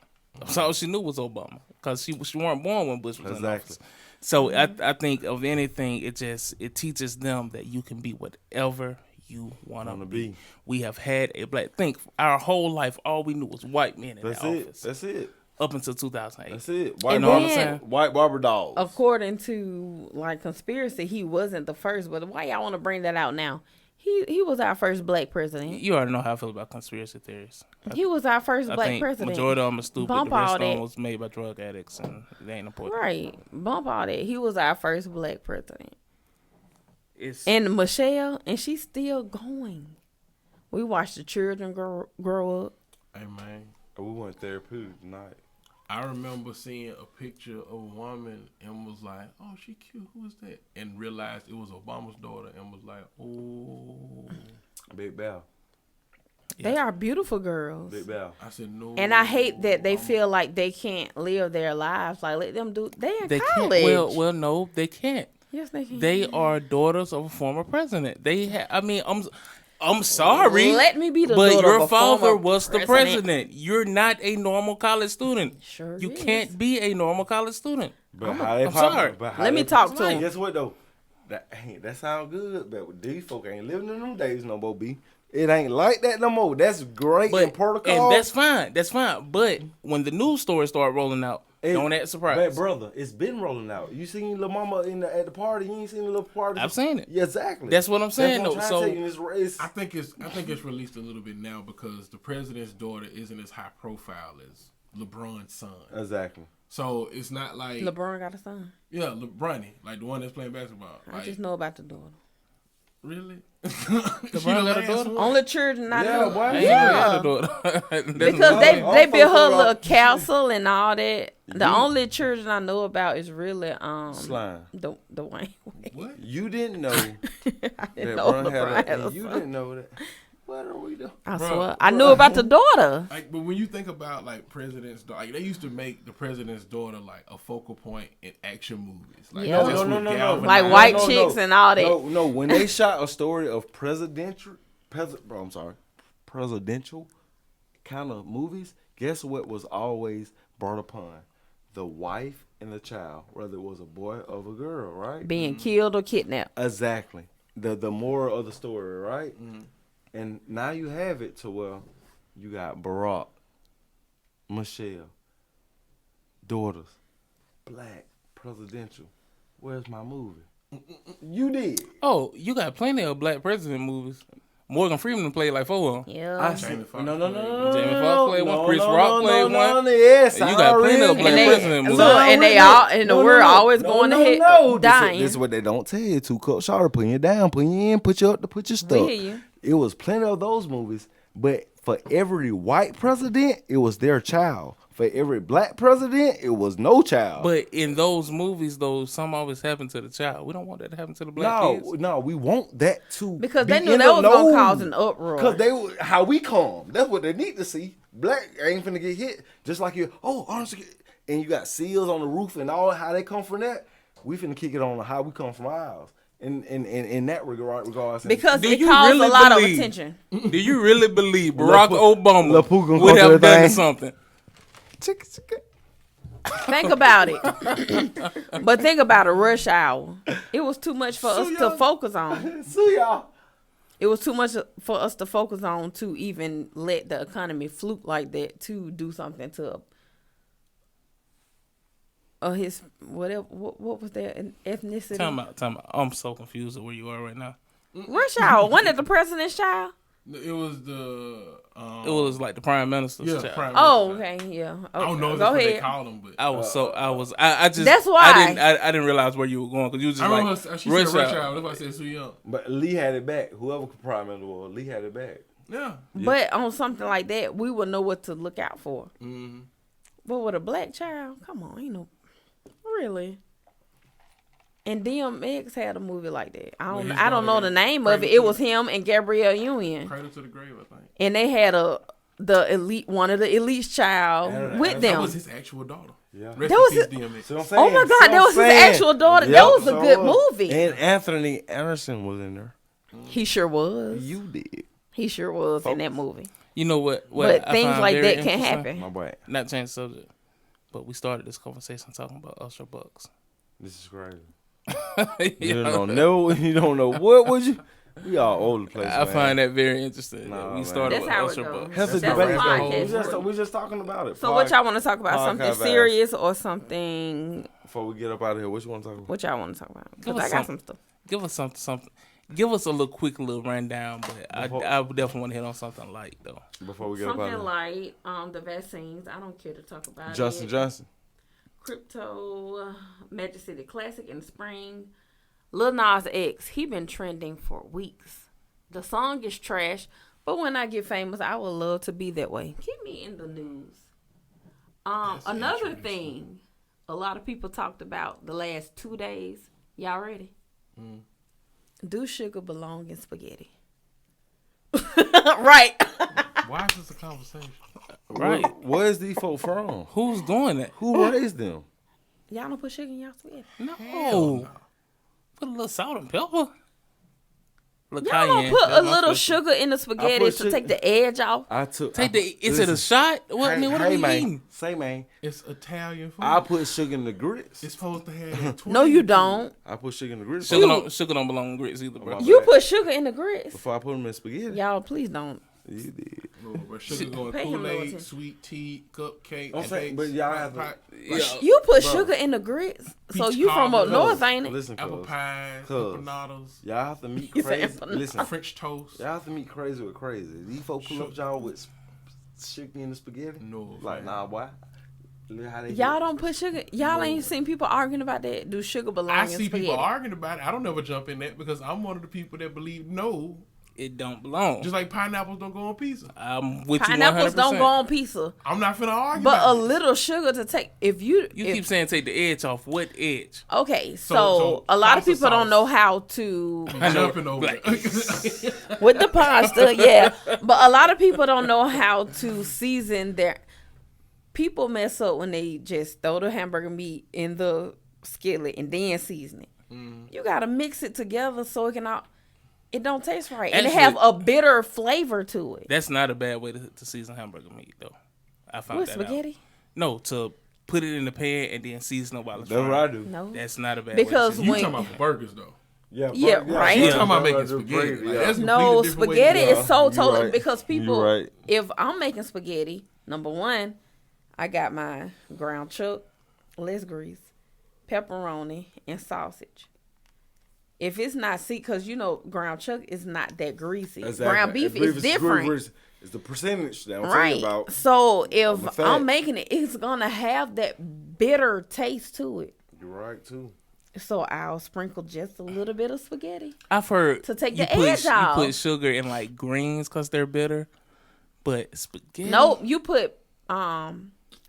So all she knew was Obama because she weren't born when Bush was in office. So I think of anything, it teaches them that you can be whatever you want to be. We have had a black. Think our whole life, all we knew was white men in the office. That's it. Up until 2008. That's it. White, And you know then, what I'm saying? White barber dogs. According to like conspiracy, he wasn't the first. But why y'all want to bring that out now? He was our first black president. You already know how I feel about conspiracy theories. He was our first I black think president. Majority of them are stupid. Bump the rest all of them that. was made by drug addicts, and it ain't important. Right. Bump all that. He was our first black president. And Michelle, and she's still going. We watched the children grow up. Hey, man. We went therapeutic tonight. I remember seeing a picture of a woman and was like, oh, she cute. Who is that? And realized it was Obama's daughter and was like, oh. Big Bell. They are beautiful girls. Big Bell. I said, no. And I hate that they feel like they can't live their lives. Like, let them do. They in college. Can't. Well, no, they can't. Yes, they can. They are daughters of a former president. I'm sorry. Let me be the but daughter your of a father former was the president. You're not a normal college student. Sure you is. can't be a normal college student. But I'm sorry. Let me talk to him. Guess what though? That sound good, but these folk ain't living in them days no more, B. It ain't like that no more. That's great in protocol. And that's fine. That's fine. But when the news stories start rolling out, don't act surprised. But brother, it's been rolling out. You seen little mama at the party? You ain't seen the little party? I've seen it. Yeah, exactly. That's what I'm saying. That's what I'm trying to tell you. I think it's released a little bit now because the president's daughter isn't as high profile as LeBron's son. Exactly. So it's not like LeBron got a son. Yeah, LeBron, like the one that's playing basketball. I just know about the daughter. Really? LeBron got a daughter? Only children I know. Yeah. Because they built her little castle and all that. The only children I know about is really Slime. The Wayne. What? You didn't know. I didn't know LeBron had a you son. didn't know that. What are we doing? I swear. I knew about the daughter. Like, but when you think about like presidents, like they used to make the president's daughter like a focal point in action movies. Like, Yeah. No. Like white chicks and all that. No. When they shot a story of presidential kind of movies, guess what was always brought upon? The wife and the child, whether it was a boy or a girl, right? Being killed or kidnapped. Exactly. The moral of the story, right? Mm-hmm. And now you have it to where you got Barack, Michelle, daughters, black, presidential. Where's my movie? You did. Oh, you got plenty of black president movies. Morgan Freeman played like 4 of them. Yeah. Jamie Foxx played one. Chris Rock played one. Yes, you got plenty of black president movies. And they all in the world always going ahead dying. This is what they don't tell you. 2 Cup Shorter, putting you down, putting you in, put you up to put your stuff. We hear you. It was plenty of those movies, but for every white president, it was their child. For every black president, it was no child. But in those movies, though, something always happened to the child. We don't want that to happen to the black kids. No, we want that to because they knew that was going to cause an uproar. Because how we come. That's what they need to see. Black ain't finna get hit. Just like honestly, and you got seals on the roof and all how they come from that. We finna kick it on how we come from ours. In that regard, because it caused a lot of attention. Do you really believe Barack Obama would have done something? Think about it. But think about it, rush hour. It was too much for us to focus on. It was too much for us to focus on to even let the economy fluke like that to do something to his whatever. What was their ethnicity? Time out. I'm so confused at where you are right now. Rush hour. Wasn't it the president's child? It was the. It was like the prime minister's child. Okay, yeah. Okay. I don't know if Go that's what ahead. they called him, but I just. That's why I didn't realize where you were going because you was just like. She said rush hour. That's why I said Sue Young. But Lee had it back. Whoever prime minister was, Lee had it back. Yeah. But on something like that, we would know what to look out for. Mm-hmm. But with a black child, come on, ain't no really. And DMX had a movie like that. I Well, his don't know daughter the name Cradle of it. to It the- was him and Gabrielle Union, Cradle to the Grave, I think. and they had one of the elite's child with That them. was his actual daughter. Yeah. Rest That in was peace, his- DMX. See what I'm saying? Oh my See God, what that I'm was his saying? actual daughter. Yep, That was a so good was. movie. And Anthony Anderson was in there. He sure was. You did. He sure was in that movie. You know what? But I things find like very that can interesting? happen. My boy. Not change the subject, but we started this conversation talking about Usher Bucks. This is crazy. You You know? don't know. You don't know what would you. We all over the place. I man. find that very interesting. Nah, that we man. started That's with how it Usher goes. Bucks. That's a That's debate. a podcast. We just talking about it. So what y'all want to talk about? podcast Something vibes. serious or something? Before we get up out of here, what you want to talk about? What y'all want to talk about? Give Because us I got some stuff. Give us something. Give us a quick little rundown, but Before- I would definitely want to hit on something light though. Before we get up out Something of like the vaccines. I don't care to talk about here. Johnson it. Johnson. Crypto Magic City Classic in the spring. Lil Nas X, he been trending for weeks. The song is trash, but when I get famous, I would love to be that way. Keep me in the news. Another thing, a lot of people talked about the last 2 days. Y'all ready? Do sugar belong in spaghetti? Right. Why is this a conversation? Right. Where's these folk from? Who's doing that? Who raised them? Y'all don't put sugar in y'all spaghetti? No. Put a little salt and pepper. Little Y'all don't cayenne. put a That's my little special. sugar in the spaghetti to take the edge off? I took. Take the. Is it a shot? What? I mean, what are we man, eating? Say man. It's Italian food. I put sugar in the grits. It's supposed to have that 20. No, you don't. I put sugar in the grits. Sugar don't belong in grits either, bro. My You bad. put sugar in the grits. Before I put them in spaghetti. Y'all, please don't. You did. No, but sugar going Pay him no Kool-Aid, attention. sweet tea, cupcake, I'm and saying, bakes, but y'all pot have to- pie, Yeah. You put Bro. sugar in the grits. So Peach you from up cobbler. north, ain't it? Listen, apple cuz. pies, Cuz. empanadas, Y'all have to meet He said crazy. empanada. Listen, French toast. y'all have to meet crazy with crazy. These folks pull up y'all with sugar in the spaghetti. No, Like, man. nah, boy. Look how they Y'all get. don't put sugar. Y'all ain't seen people arguing about that. Do sugar belong I in see spaghetti? people arguing about it. I don't never jump in that because I'm one of the people that believe no. It don't belong. Just like pineapples don't go on pizza. I'm with Pineapples you 100%. don't go on pizza. I'm not finna argue But about a this. little sugar to take. If you keep saying take the edge off. What edge? Okay, so So a lot of pasta people don't sauce. know how to I know. Jumping over Like- there. with the pasta, yeah. But a lot of people don't know how to season their. People mess up when they just throw the hamburger meat in the skillet and then season it. You gotta mix it together so it can all. It don't taste right, and it Actually- have a bitter flavor to it. That's not a bad way to season hamburger meat, though. I found With that spaghetti? out. No, to put it in the pan and then season it while it's That's frying. what I do. No, That's not a bad Because way You to talking about for burgers though? Yeah, Yeah, but- right. You Yeah, talking about that's making what I do. spaghetti? Like, Yeah. that's a no, completely different way to spaghetti do it. is so You totally right. because people. You right. If I'm making spaghetti, number one, I got my ground chuck, less grease, pepperoni, and sausage. If it's not because ground chuck is not that greasy. Exactly. Ground beef is different. It's the percentage that I'm Right. talking about. So the if fat. I'm making it, it's gonna have that bitter taste to it. You're right too. So I'll sprinkle just a little bit of spaghetti. I've heard To take you the put, edge off. You put sugar in like greens because they're bitter, but spaghetti. Nope, you put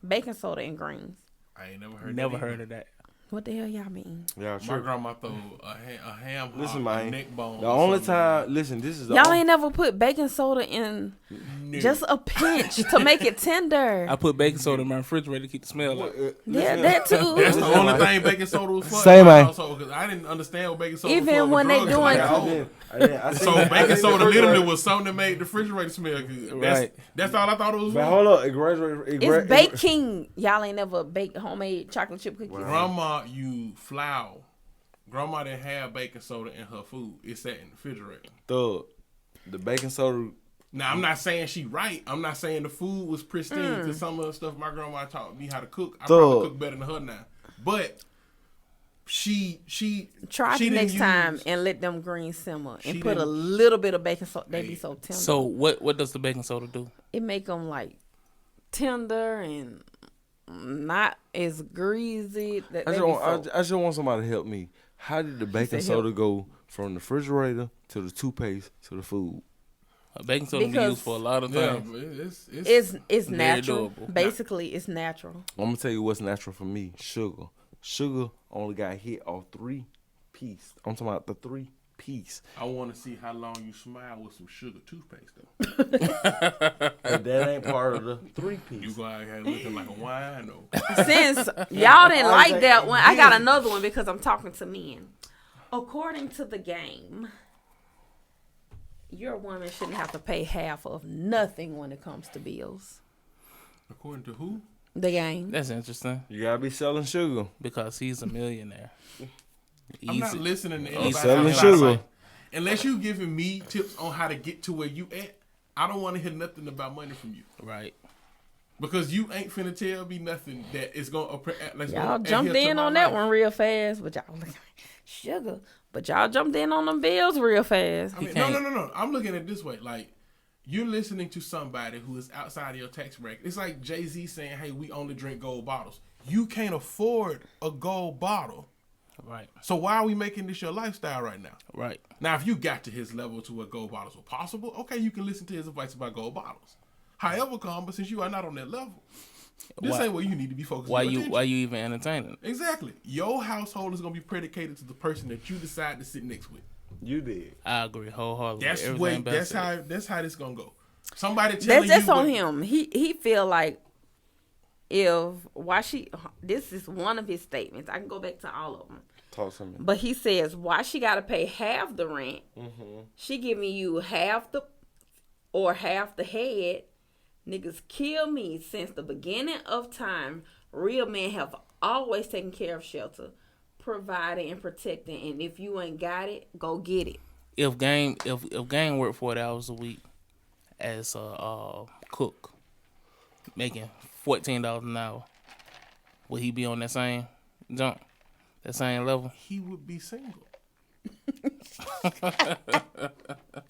baking soda in greens. I ain't never heard. Never that either. heard of that. What the hell y'all mean? Yeah, My sure. grandma throw a ham hock, Listen, a man. neck bone. The or only something. time, listen, this is the Y'all only, ain't never put baking soda in No. just a pinch to make it tender. I put baking soda in my refrigerator to keep the smell out. Yeah, that too. That's the only thing baking soda was for. Same, in my man. household, 'cause I didn't understand what baking soda Even was for. when they drugs doing- like I coke. didn't. I So seen- I baking seen soda the literally refrigerator. was something that made the refrigerator smell good. Right. That's all I thought it was But for. hold up, it graduated. It's baking. Y'all ain't never baked homemade chocolate chip cookies. Grandma used flour. Grandma didn't have baking soda in her food. It sat in the refrigerator. Thug. The baking soda. Now I'm not saying she right. I'm not saying the food was pristine. Because some of the stuff my grandma taught me how to cook, I probably cook better than her now. But she Try she it didn't next use- time and let them greens simmer She and put a didn't- little bit of baking soda. They be so tender. So what does the baking soda do? It make them like tender and not as greasy. That I they just, be want, so, I just want somebody to help me. How did the baking said help. soda go from the refrigerator to the toothpaste to the food? Baking soda be Because- used for a lot of Yeah, things. but it's very natural. doable. Basically, it's natural. I'm gonna tell you what's natural for me. Sugar. Sugar only got hit off 3 piece. I'm talking about the 3-piece. I want to see how long you smile with some sugar toothpaste though. But that ain't part of the 3-piece. You go out here looking like a wino. Since y'all didn't like that one, I got another one because I'm talking to men. According to the game, your woman shouldn't have to pay half of nothing when it comes to bills. According to who? The game. That's interesting. You gotta be selling sugar because he's a millionaire. I'm not listening to I'm anybody. selling sugar. Unless you giving me tips on how to get to where you at, I don't want to hear nothing about money from you. Right. Because you ain't finna tell me nothing that is gonna. Y'all jumped in on that one real fast, but y'all like sugar. But y'all jumped in on them bills real fast. I mean, no. I'm looking at it this way, like. You're listening to somebody who is outside of your tax bracket. It's like Jay-Z saying, hey, we only drink gold bottles. You can't afford a gold bottle. Right. So why are we making this your lifestyle right now? Right. Now, if you got to his level to where gold bottles were possible, okay, you can listen to his advice about gold bottles. However, but since you are not on that level, this ain't where you need to be focused. Why you even entertaining? Exactly. Your household is going to be predicated to the person that you decide to sit next with. You did. I agree wholeheartedly. That's how this gonna go. Somebody telling that's you on him. He feel like this is one of his statements. I can go back to all of them. Talk to me. But he says why she got to pay half the rent. Mm-hmm. She giving you half the head. Niggas kill me since the beginning of time. Real men have always taken care of shelter, providing and protecting, and if you ain't got it, go get it. If Game worked 40 hours a week as a cook, making $14 an hour, would he be on that same jump, that same level? He would be single.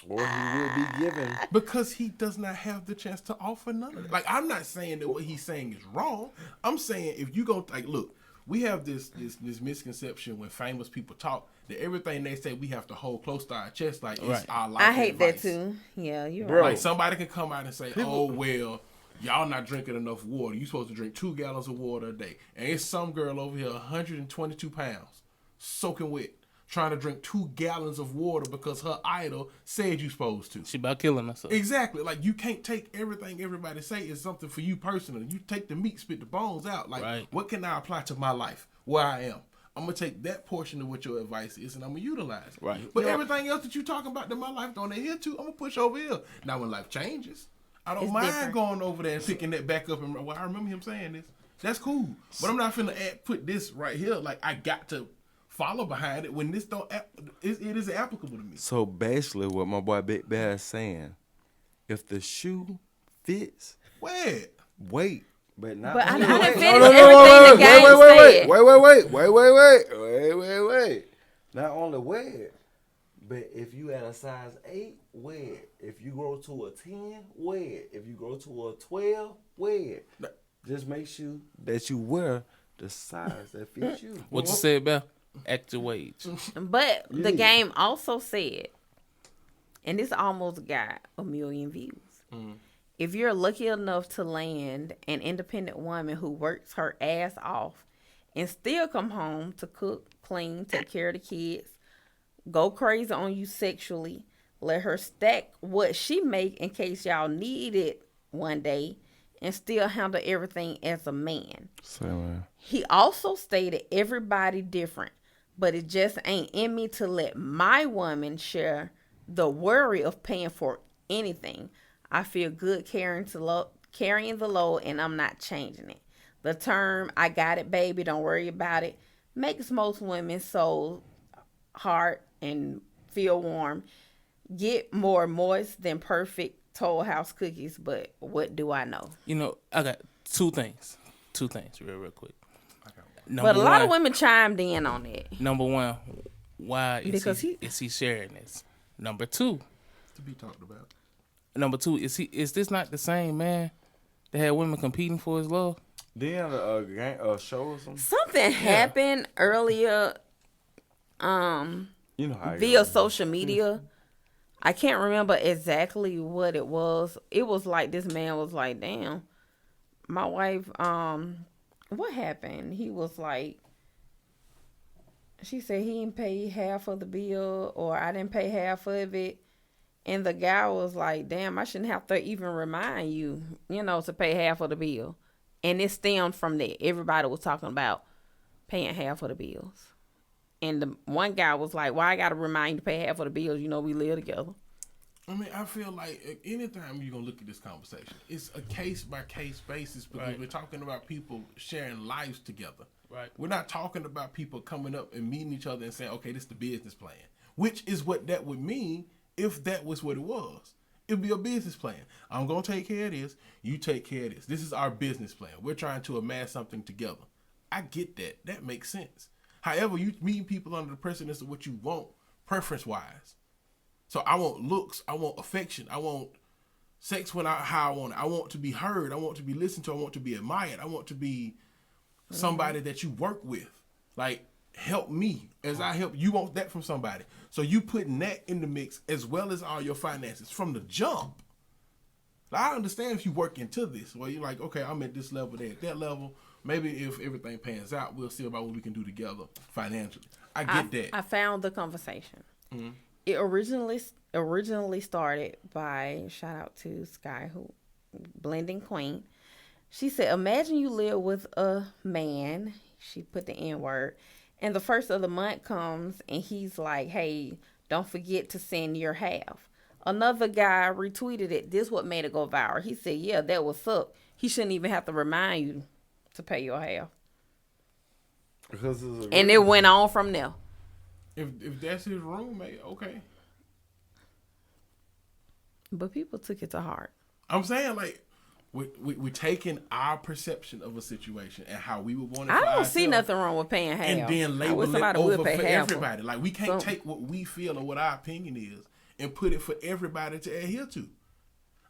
Or he will be given. Because he does not have the chance to offer none of it. Like, I'm not saying that what he's saying is wrong. I'm saying if you go, like, look, we have this misconception when famous people talk that everything they say we have to hold close to our chest, like it's our life. I hate advice. that too. Yeah, you're right. right. Like somebody can come out and say, "Oh well, y'all not drinking enough water. You supposed to drink 2 gallons of water a day." And it's some girl over here, 122 pounds, soaking wet, trying to drink 2 gallons of water because her idol said you supposed to. She about killing herself. Exactly. Like you can't take everything everybody say is something for you personally. You take the meat, spit the bones out. Like what can I apply to my life where I am? I'm gonna take that portion of what your advice is and I'm gonna utilize it. Right. But everything else that you talking about in my life don't adhere to, I'm gonna push over here. Now when life changes, I don't mind going over there and picking that back up and I remember him saying this. That's cool. But I'm not finna put this right here. Like I got to follow behind it when this don't it isn't applicable to me. So basically what my boy Big Bear is saying, if the shoe fits, wait. But not. But I didn't finish everything the game said. Wait. Not only wear it, but if you at a size 8, wear it. If you go to a 10, wear it. If you go to a 12, wear it. Just make sure that you wear the size that fits you. What you said, Bell? Act your wage. But the game also said, and this almost got 1 million views. If you're lucky enough to land an independent woman who works her ass off and still come home to cook, clean, take care of the kids, go crazy on you sexually, let her stack what she make in case y'all need it one day, and still handle everything as a man. He also stated everybody different, but it just ain't in me to let my woman share the worry of paying for anything. I feel good carrying the load, and I'm not changing it. The term, I got it, baby, don't worry about it, makes most women's soul, heart, and feel warm. Get more moist than perfect Toll House cookies, but what do I know? You know, I got two things real quick. But a lot of women chimed in on it. Number one, why is he sharing this? Number two, to be talked about. Number two, is this not the same man that had women competing for his love? Then a show or something. Something happened earlier. You know how via social media. I can't remember exactly what it was. It was like this man was like, "Damn, my wife." What happened? He was like, She said he didn't pay half of the bill, or I didn't pay half of it. And the guy was like, damn, I shouldn't have to even remind you, to pay half of the bill. And it stemmed from that. Everybody was talking about paying half of the bills. And the one guy was like, why I got to remind you to pay half of the bills? We live together. I mean, I feel like anytime you're going to look at this conversation, it's a case-by-case basis because we're talking about people sharing lives together. Right. We're not talking about people coming up and meeting each other and saying, okay, this is the business plan, which is what that would mean if that was what it was. It'd be a business plan. I'm going to take care of this. You take care of this. This is our business plan. We're trying to amass something together. I get that. That makes sense. However, you meet people under the precedence of what you want, preference-wise. So I want looks, I want affection, I want sex how I want it. I want to be heard, I want to be listened to, I want to be admired, I want to be somebody that you work with. Like, help me as I help you. Want that from somebody. So you putting that in the mix as well as all your finances from the jump. Like, I understand if you work into this, where you're like, okay, I'm at this level, they're at that level. Maybe if everything pans out, we'll see about what we can do together financially. I get that. I found the conversation. Mm-hmm. It originally started by, shout out to Sky, who Blending Queen. She said, imagine you live with a man, she put the N-word, and the first of the month comes and he's like, hey, don't forget to send your half. Another guy retweeted it. This what made it go viral. He said, yeah, that was up. He shouldn't even have to remind you to pay your half. And it went on from there. If that's his roommate, okay. But people took it to heart. I'm saying, like, we're taking our perception of a situation and how we would want it. I don't see nothing wrong with paying half. And then label it over for everybody. Like, we can't take what we feel or what our opinion is and put it for everybody to adhere to.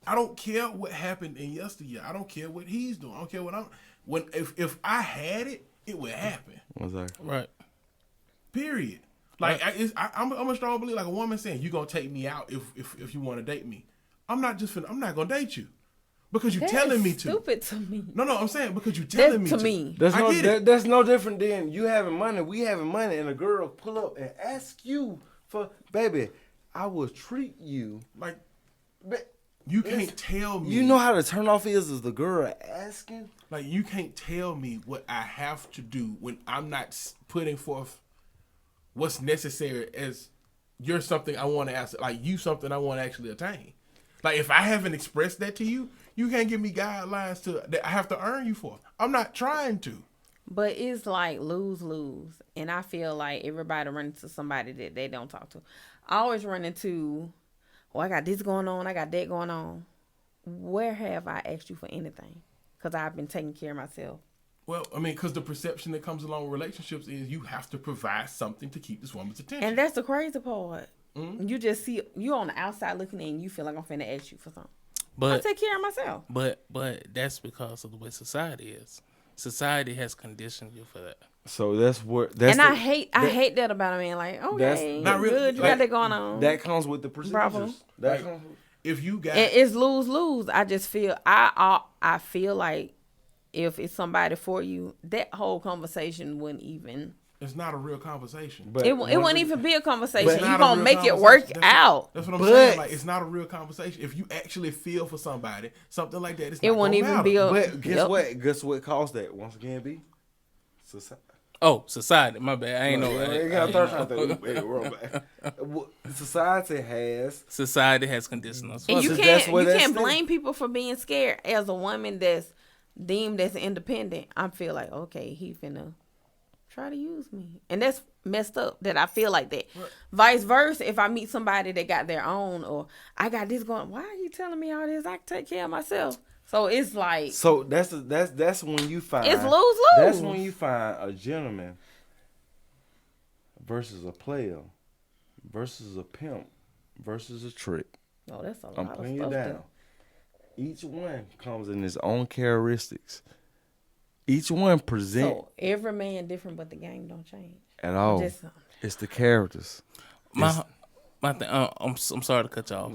I don't care what happened in yesteryear. I don't care what he's doing. I don't care what if I had it, it would happen. Right. Period. Like, I'm a strong believer. Like, a woman saying, "You gonna take me out if you want to date me?" I'm not gonna date you because you're telling me to. Stupid to me. No, I'm saying because you're telling me to. Me. That's no different than you having money. We having money, and a girl pull up and ask you for, baby, I will treat you like. You can't tell me. You know how the turnoff is the girl asking. Like, you can't tell me what I have to do when I'm not putting forth what's necessary as you're something I want to ask, like you something I want to actually attain. Like, if I haven't expressed that to you, you can't give me guidelines that I have to earn you for. I'm not trying to. But it's like lose-lose. And I feel like everybody run into somebody that they don't talk to. I always run into, I got this going on, I got that going on. Where have I asked you for anything? Because I've been taking care of myself. Well, I mean, because the perception that comes along with relationships is you have to provide something to keep this woman's attention. And that's the crazy part. Mm-hmm. You just see, you on the outside looking in and you feel like I'm finna ask you for something. But I take care of myself. But that's because of the way society is. Society has conditioned you for that. So that's what. I hate that about a man. Like, okay, not really, good, you got that going on. That comes with the procedures. If you got, it's lose. I just feel I feel like if it's somebody for you, that whole conversation wouldn't even. It's not a real conversation. But it wouldn't even be a conversation. You're going to make it work out. That's what I'm saying. Like, it's not a real conversation. If you actually feel for somebody, something like that, it won't even be a... But guess what? Guess what caused that? Once again, B? Society. Oh, society. My bad. I ain't know. Society has conditioned us. And you can't blame people for being scared. As a woman that's deemed as independent, I feel like, okay, he finna try to use me. And that's messed up that I feel like that. Right. Vice versa, if I meet somebody that got their own, or I got this going, why are you telling me all this? I can take care of myself. So it's like, so that's when you find it's lose. That's when you find a gentleman versus a player versus a pimp versus a trick. Oh, that's a lot. I'm putting you down. Each one comes in its own characteristics. Each one presents. So every man different, but the game don't change at all. It's the characters. My thing. I'm sorry to cut you off.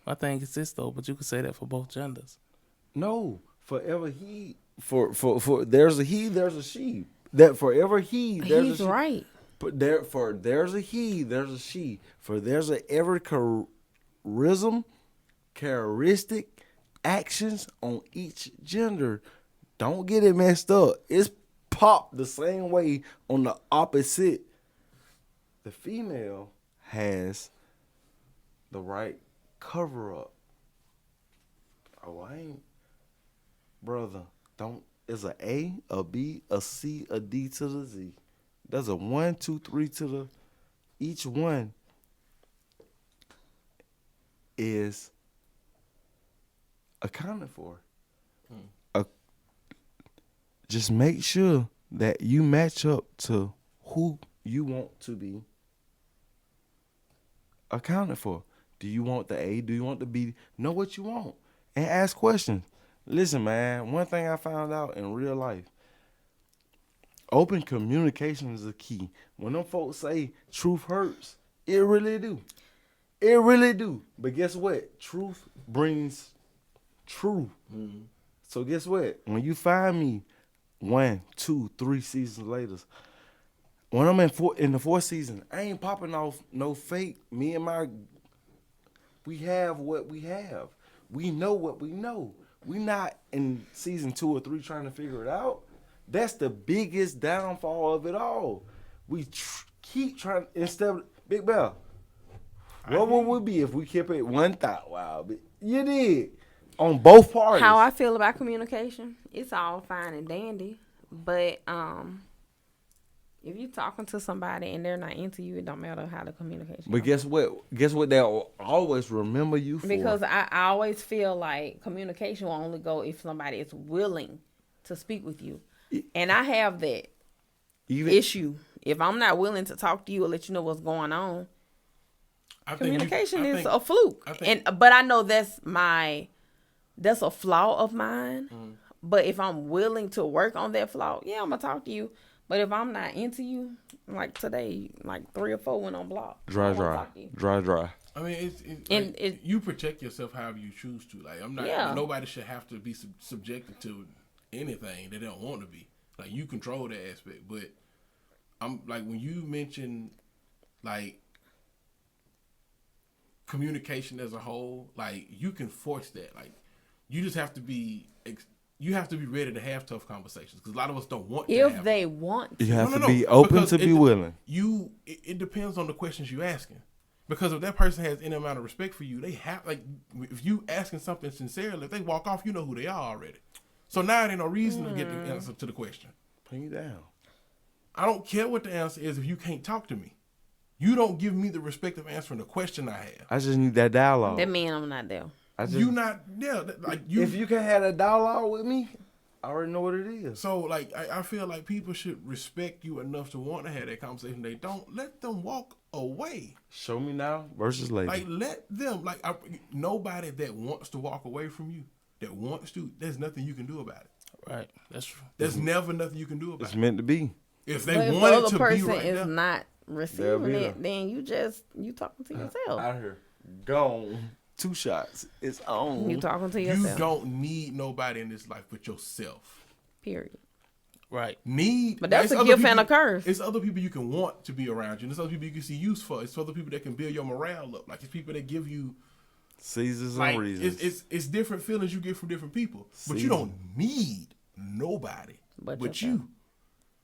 My thing is this though, but you could say that for both genders. No, forever he for there's a he, there's a she. That forever he, there's he's a she. Right. But there's a he, there's a she. For there's a every charism, characteristic, actions on each gender. Don't get it messed up. It's popped the same way on the opposite. The female has the right cover up. Oh, I ain't, brother. Don't. It's a B, a C, a D to the Z. There's a 1, 2, 3 to the. Each one is accounted for. Just make sure that you match up to who you want to be accounted for. Do you want the A? Do you want the B? Know what you want and ask questions. Listen, man, one thing I found out in real life, open communication is the key. When them folks say truth hurts, it really do. It really do. But guess what? Truth brings truth. Mm-hmm. So guess what? When you find me 1, 2, 3 seasons later, when I'm in the 4th season, I ain't popping off no fake. Me and we have what we have. We know what we know. We not in season 2 or 3 trying to figure it out. That's the biggest downfall of it all. We keep trying, instead of, Big Bell, what would we be if we kept it one thought? Wow, you did. On both parties. How I feel about communication, it's all fine and dandy. But if you're talking to somebody and they're not into you, it don't matter how the communication But goes. guess what? Guess what they'll always remember you for? Because I always feel like communication will only go if somebody is willing to speak with you. And I have that issue. If I'm not willing to talk to you or let you know what's going on, communication is a fluke. But I know that's a flaw of mine. Mm. But if I'm willing to work on that flaw, yeah, I'm gonna talk to you. But if I'm not into you, like today, like 3 or 4 went on block. Dry. I mean, you protect yourself however you choose to. Like, I'm not. Yeah. Nobody should have to be subjected to anything they don't want to be. Like, you control that aspect. But I'm like, when you mention like communication as a whole, like, you can force that. Like, you just have to be. You have to be ready to have tough conversations because a lot of us don't want to have them. If they want to. You have to be open to be willing. It depends on the questions you're asking. Because if that person has any amount of respect for you, they have, like, if you asking something sincerely, if they walk off, you know who they are already. So now there ain't no reason to get the answer to the question. Bring it down. I don't care what the answer is if you can't talk to me. You don't give me the respect of answering the question I have. I just need that dialogue. That means I'm not there. You not there. Like, if you can have a dialogue with me, I already know what it is. So, like, I feel like people should respect you enough to want to have that conversation. They don't. Let them walk away. Show me now versus later. Like, let them. Like, nobody that wants to walk away from you, that wants to, there's nothing you can do about it. Right. That's true. There's never nothing you can do about it. It's meant to be. If they want it to be right now. If the person is not receiving it, then you talking to yourself. Out here. Gone. 2 shots. It's on. You talking to yourself. You don't need nobody in this life but yourself. Period. Right. But that's a gift and a curse. It's other people you can want to be around you. And it's other people you can see use for. It's other people that can build your morale up. Like, it's people that give you seasons and reasons. It's different feelings you get from different people. But you don't need nobody but you.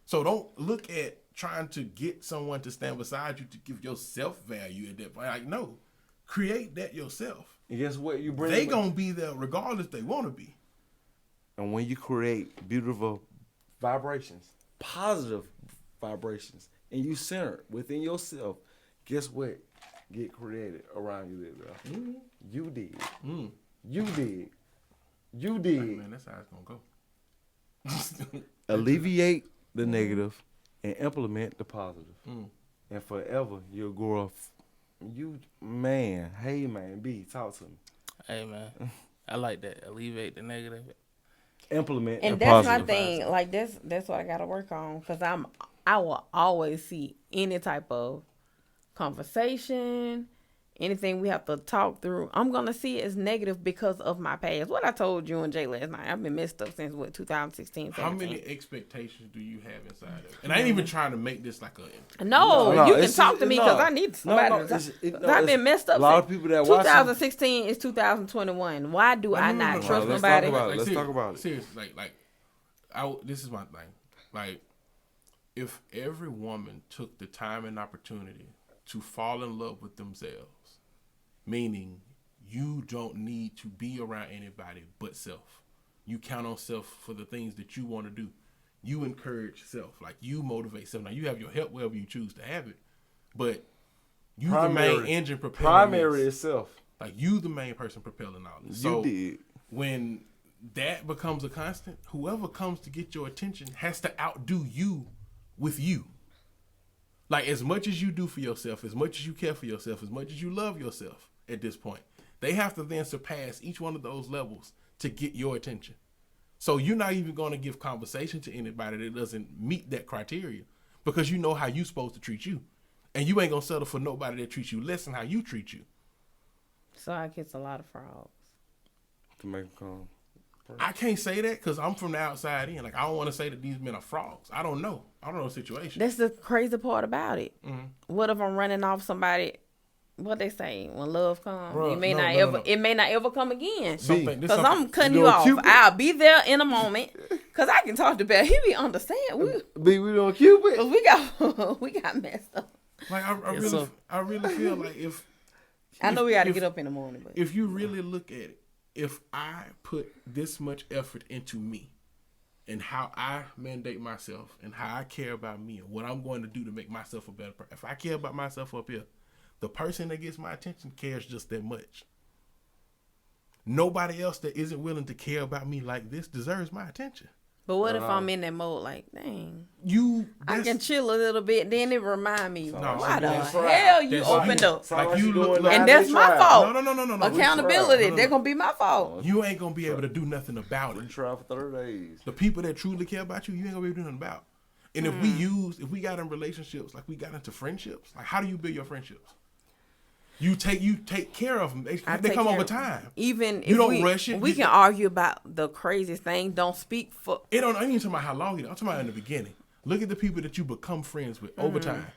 So don't look at trying to get someone to stand beside you to give yourself value at that point. Like, no. Create that yourself. And guess what? You bring. They gonna be there regardless they want to be. And when you create beautiful vibrations, positive vibrations, and you center within yourself, guess what? Get created around you, bro. Mm-hmm. You did. Mm. You did. You did. Hey, man, that's how it's gonna go. Alleviate the negative and implement the positive. And forever you'll grow up. Hey man, B, talk to me. Hey man, I like that. Alleviate the negative, implement, and that's my thing. Like that's what I gotta work on because I will always see any type of conversation, anything we have to talk through, I'm going to see it as negative because of my past. What I told you and Jay last night, I've been messed up since, 2016, 17. How many expectations do you have inside of it? And I ain't even trying to make this like a... No, you can talk to me because I need somebody. I've been messed up. A lot of people that watch 2016 is 2021. Why do I not trust nobody? Let's talk about it. Seriously, this is my thing. Like, if every woman took the time and opportunity to fall in love with themselves, meaning you don't need to be around anybody but self. You count on self for the things that you want to do. You encourage self, like you motivate self. Now you have your help wherever you choose to have it, but you the main engine propelling primary this. Itself. Like you the main person propelling all this. So when that becomes a constant, whoever comes to get your attention has to outdo you with you. Like, as much as you do for yourself, as much as you care for yourself, as much as you love yourself at this point, they have to then surpass each one of those levels to get your attention. So you're not even going to give conversation to anybody that doesn't meet that criteria because you know how you're supposed to treat you. And you ain't going to settle for nobody that treats you less than how you treat you. So I kiss a lot of frogs. To make them come. I can't say that because I'm from the outside in. Like, I don't want to say that these men are frogs. I don't know. I don't know the situation. That's the crazy part about it. Mm-hmm. What if I'm running off somebody? What they say when love comes, it may not ever come again. Because I'm cutting you off. I'll be there in a moment. Because I can talk to Bear. He be understand. We don't Cupid. We got messed up. Like I really feel like if I know we got to get up in the morning. But if you really look at it. If I put this much effort into me and how I mandate myself and how I care about me and what I'm going to do to make myself a better person, if I care about myself up here, the person that gets my attention cares just that much. Nobody else that isn't willing to care about me like this deserves my attention. But what if I'm in that mode like, dang, I can chill a little bit, then it remind me, why the hell you opened up? Like you look like and that's my fault. No. Accountability, they're going to be my fault. You ain't going to be able to do nothing about it. We try for 30 days. The people that truly care about you, you ain't going to be able to do nothing about. And if we got in relationships, like we got into friendships, like how do you build your friendships? You take care of them. They come over time. Even you don't rush it. We can argue about the craziest thing. Don't speak for. I ain't even talking about how long. I'm talking about in the beginning. Look at the people that you become friends with over time.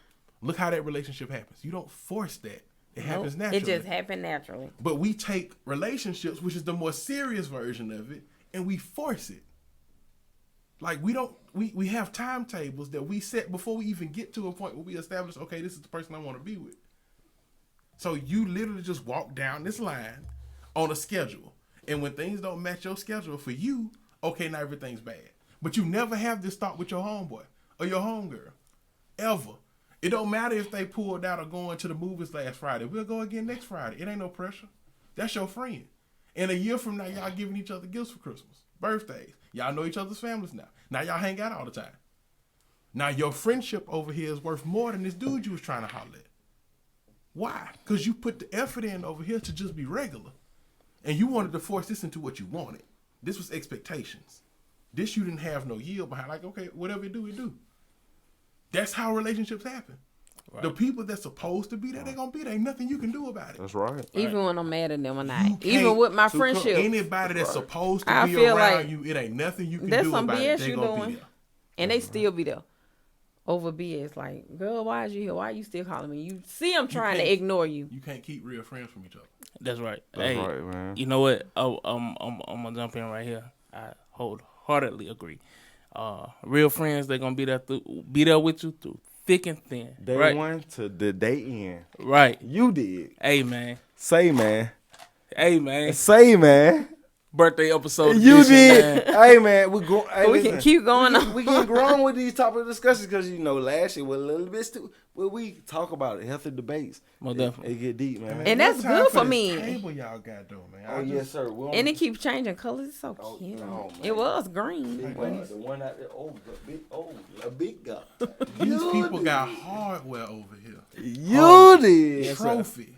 Look how that relationship happens. You don't force that. It happens naturally. It just happened naturally. But we take relationships, which is the more serious version of it, and we force it. Like we have timetables that we set before we even get to a point where we establish, okay, this is the person I want to be with. So you literally just walk down this line on a schedule. And when things don't match your schedule for you, okay, now everything's bad. But you never have this thought with your homeboy or your homegirl. Ever. It don't matter if they pulled out or going to the movies last Friday. We'll go again next Friday. It ain't no pressure. That's your friend. And a year from now, y'all giving each other gifts for Christmas, birthdays. Y'all know each other's families now. Now y'all hang out all the time. Now your friendship over here is worth more than this dude you was trying to holler at. Why? Because you put the effort in over here to just be regular. And you wanted to force this into what you wanted. This was expectations. This you didn't have no yield behind. Like, okay, whatever it do, it do. That's how relationships happen. Right. The people that's supposed to be there, they're going to be there. Ain't nothing you can do about it. That's right. Even when I'm mad at them or not. Even with my friendship. Anybody that's supposed to be around like you, it ain't nothing you can do about it. They're going to be there. And they still be there. Over BS, like, girl, why is you here? Why are you still calling me? You see, I'm trying to ignore you. You can't keep real friends from each other. That's right. That's right, man. You know what? I'm gonna jump in right here. I wholeheartedly agree. Real friends, they're gonna be there with you through thick and thin. Day one to the day end. Right. You did. Hey, man. Say, man. Hey, man. Say, man. Birthday episode. You did. Man. Hey, man. We can keep going on. We can grow on with these topic of discussions because, last year was a little bit stupid. Well, we talk about it. Healthy debates. Most definitely. It get deep, man. And that's good for me. Table y'all got though, man. Oh, yes, sir. And it keeps changing colors. It's so cute. It was green. The one out there, a big guy. These people got hardware over here. You did. Trophies.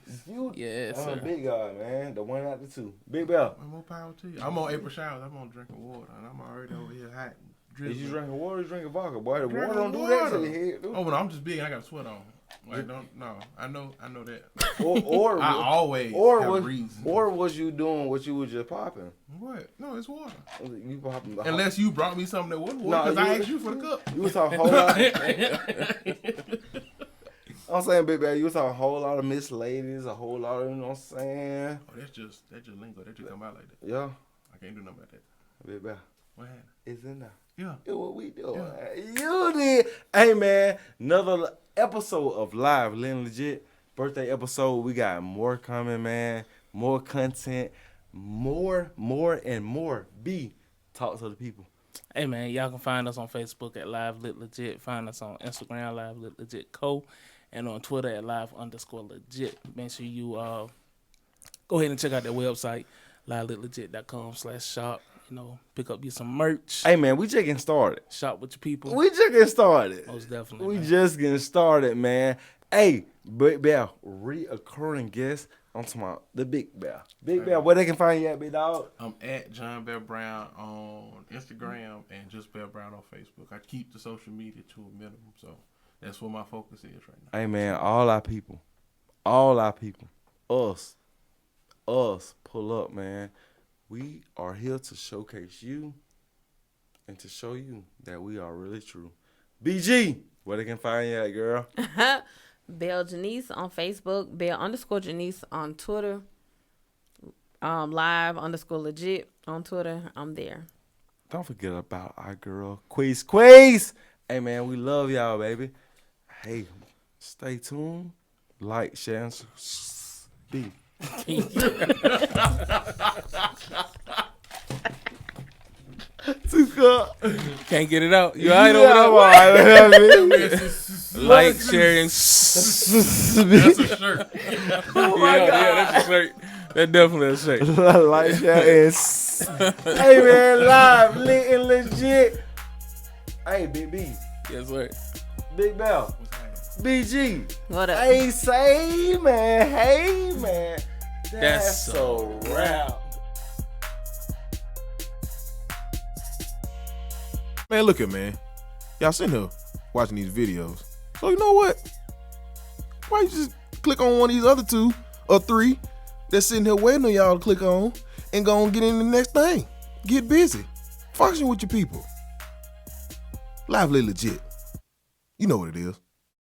Yes, I'm a big guy, man. The one out there too. Big Bell. I'm more power to you. I'm on April showers. I'm on drinking water, and I'm already over here hot. Is you drinking water or you drinking vodka? Boy, the water don't do that to your head, dude. Oh, but I'm just big and I got a sweat on. Like, no, I know that. Or I always have reason. Or was you doing what you was just popping? What? No, it's water. You popping unless you brought me something that wasn't water, because I asked you for the cup. You was talking a whole lot. I'm saying, Big Bad, you was talking a whole lot of Miss Ladies, a whole lot of, you know what I'm saying? Oh, that's just lingo. That just come out like that. Yeah. I can't do nothing about that. Big Bad. What happened? It's in there. Yeah. It's what we do. Yeah. You did. Hey, man, another episode of Live Lynn Legit. Birthday episode. We got more coming, man. More content. More and more. Talk to the people. Hey, man, y'all can find us on Facebook at Live Lit Legit. Find us on Instagram, Live Lit Legit Co. And on Twitter at Live_Legit. Make sure you go ahead and check out their website, livelitlegit.com/shop. You know, pick up you some merch. Hey, man, we just getting started. Shop with your people. We just getting started. Most definitely. We just getting started, man. Hey, Big Bear, reoccurring guest. I'm talking about the Big Bear. Big Bear, where they can find you at, big dog? I'm at John Bear Brown on Instagram and just Bear Brown on Facebook. I keep the social media to a minimum, so that's where my focus is right now. Hey, man, all our people, us, pull up, man. We are here to showcase you and to show you that we are really true. BG, where they can find you at, girl? Belle Janice on Facebook, Belle_Janice on Twitter, Live_Legit on Twitter. I'm there. Don't forget about our girl, Quiz. Hey, man, we love y'all, baby. Hey, stay tuned. Like, share, and speak. Can't get it out. You all right over there? Like, sharing. That's a shirt. Yeah, that's a shirt. That's definitely a shirt. Like, share, and hey, man, Live, lit and legit. Hey, Big B. Yes, sir. Big Bell. BG. What up? Hey, say, man. Hey, man. That's a wrap. Man, look at man. Y'all sitting here watching these videos. So you know what? Why you just click on one of these other 2 or 3 that's sitting here waiting on y'all to click on and go and get in the next thing. Get busy. Function with your people. Lively legit. You know what it is.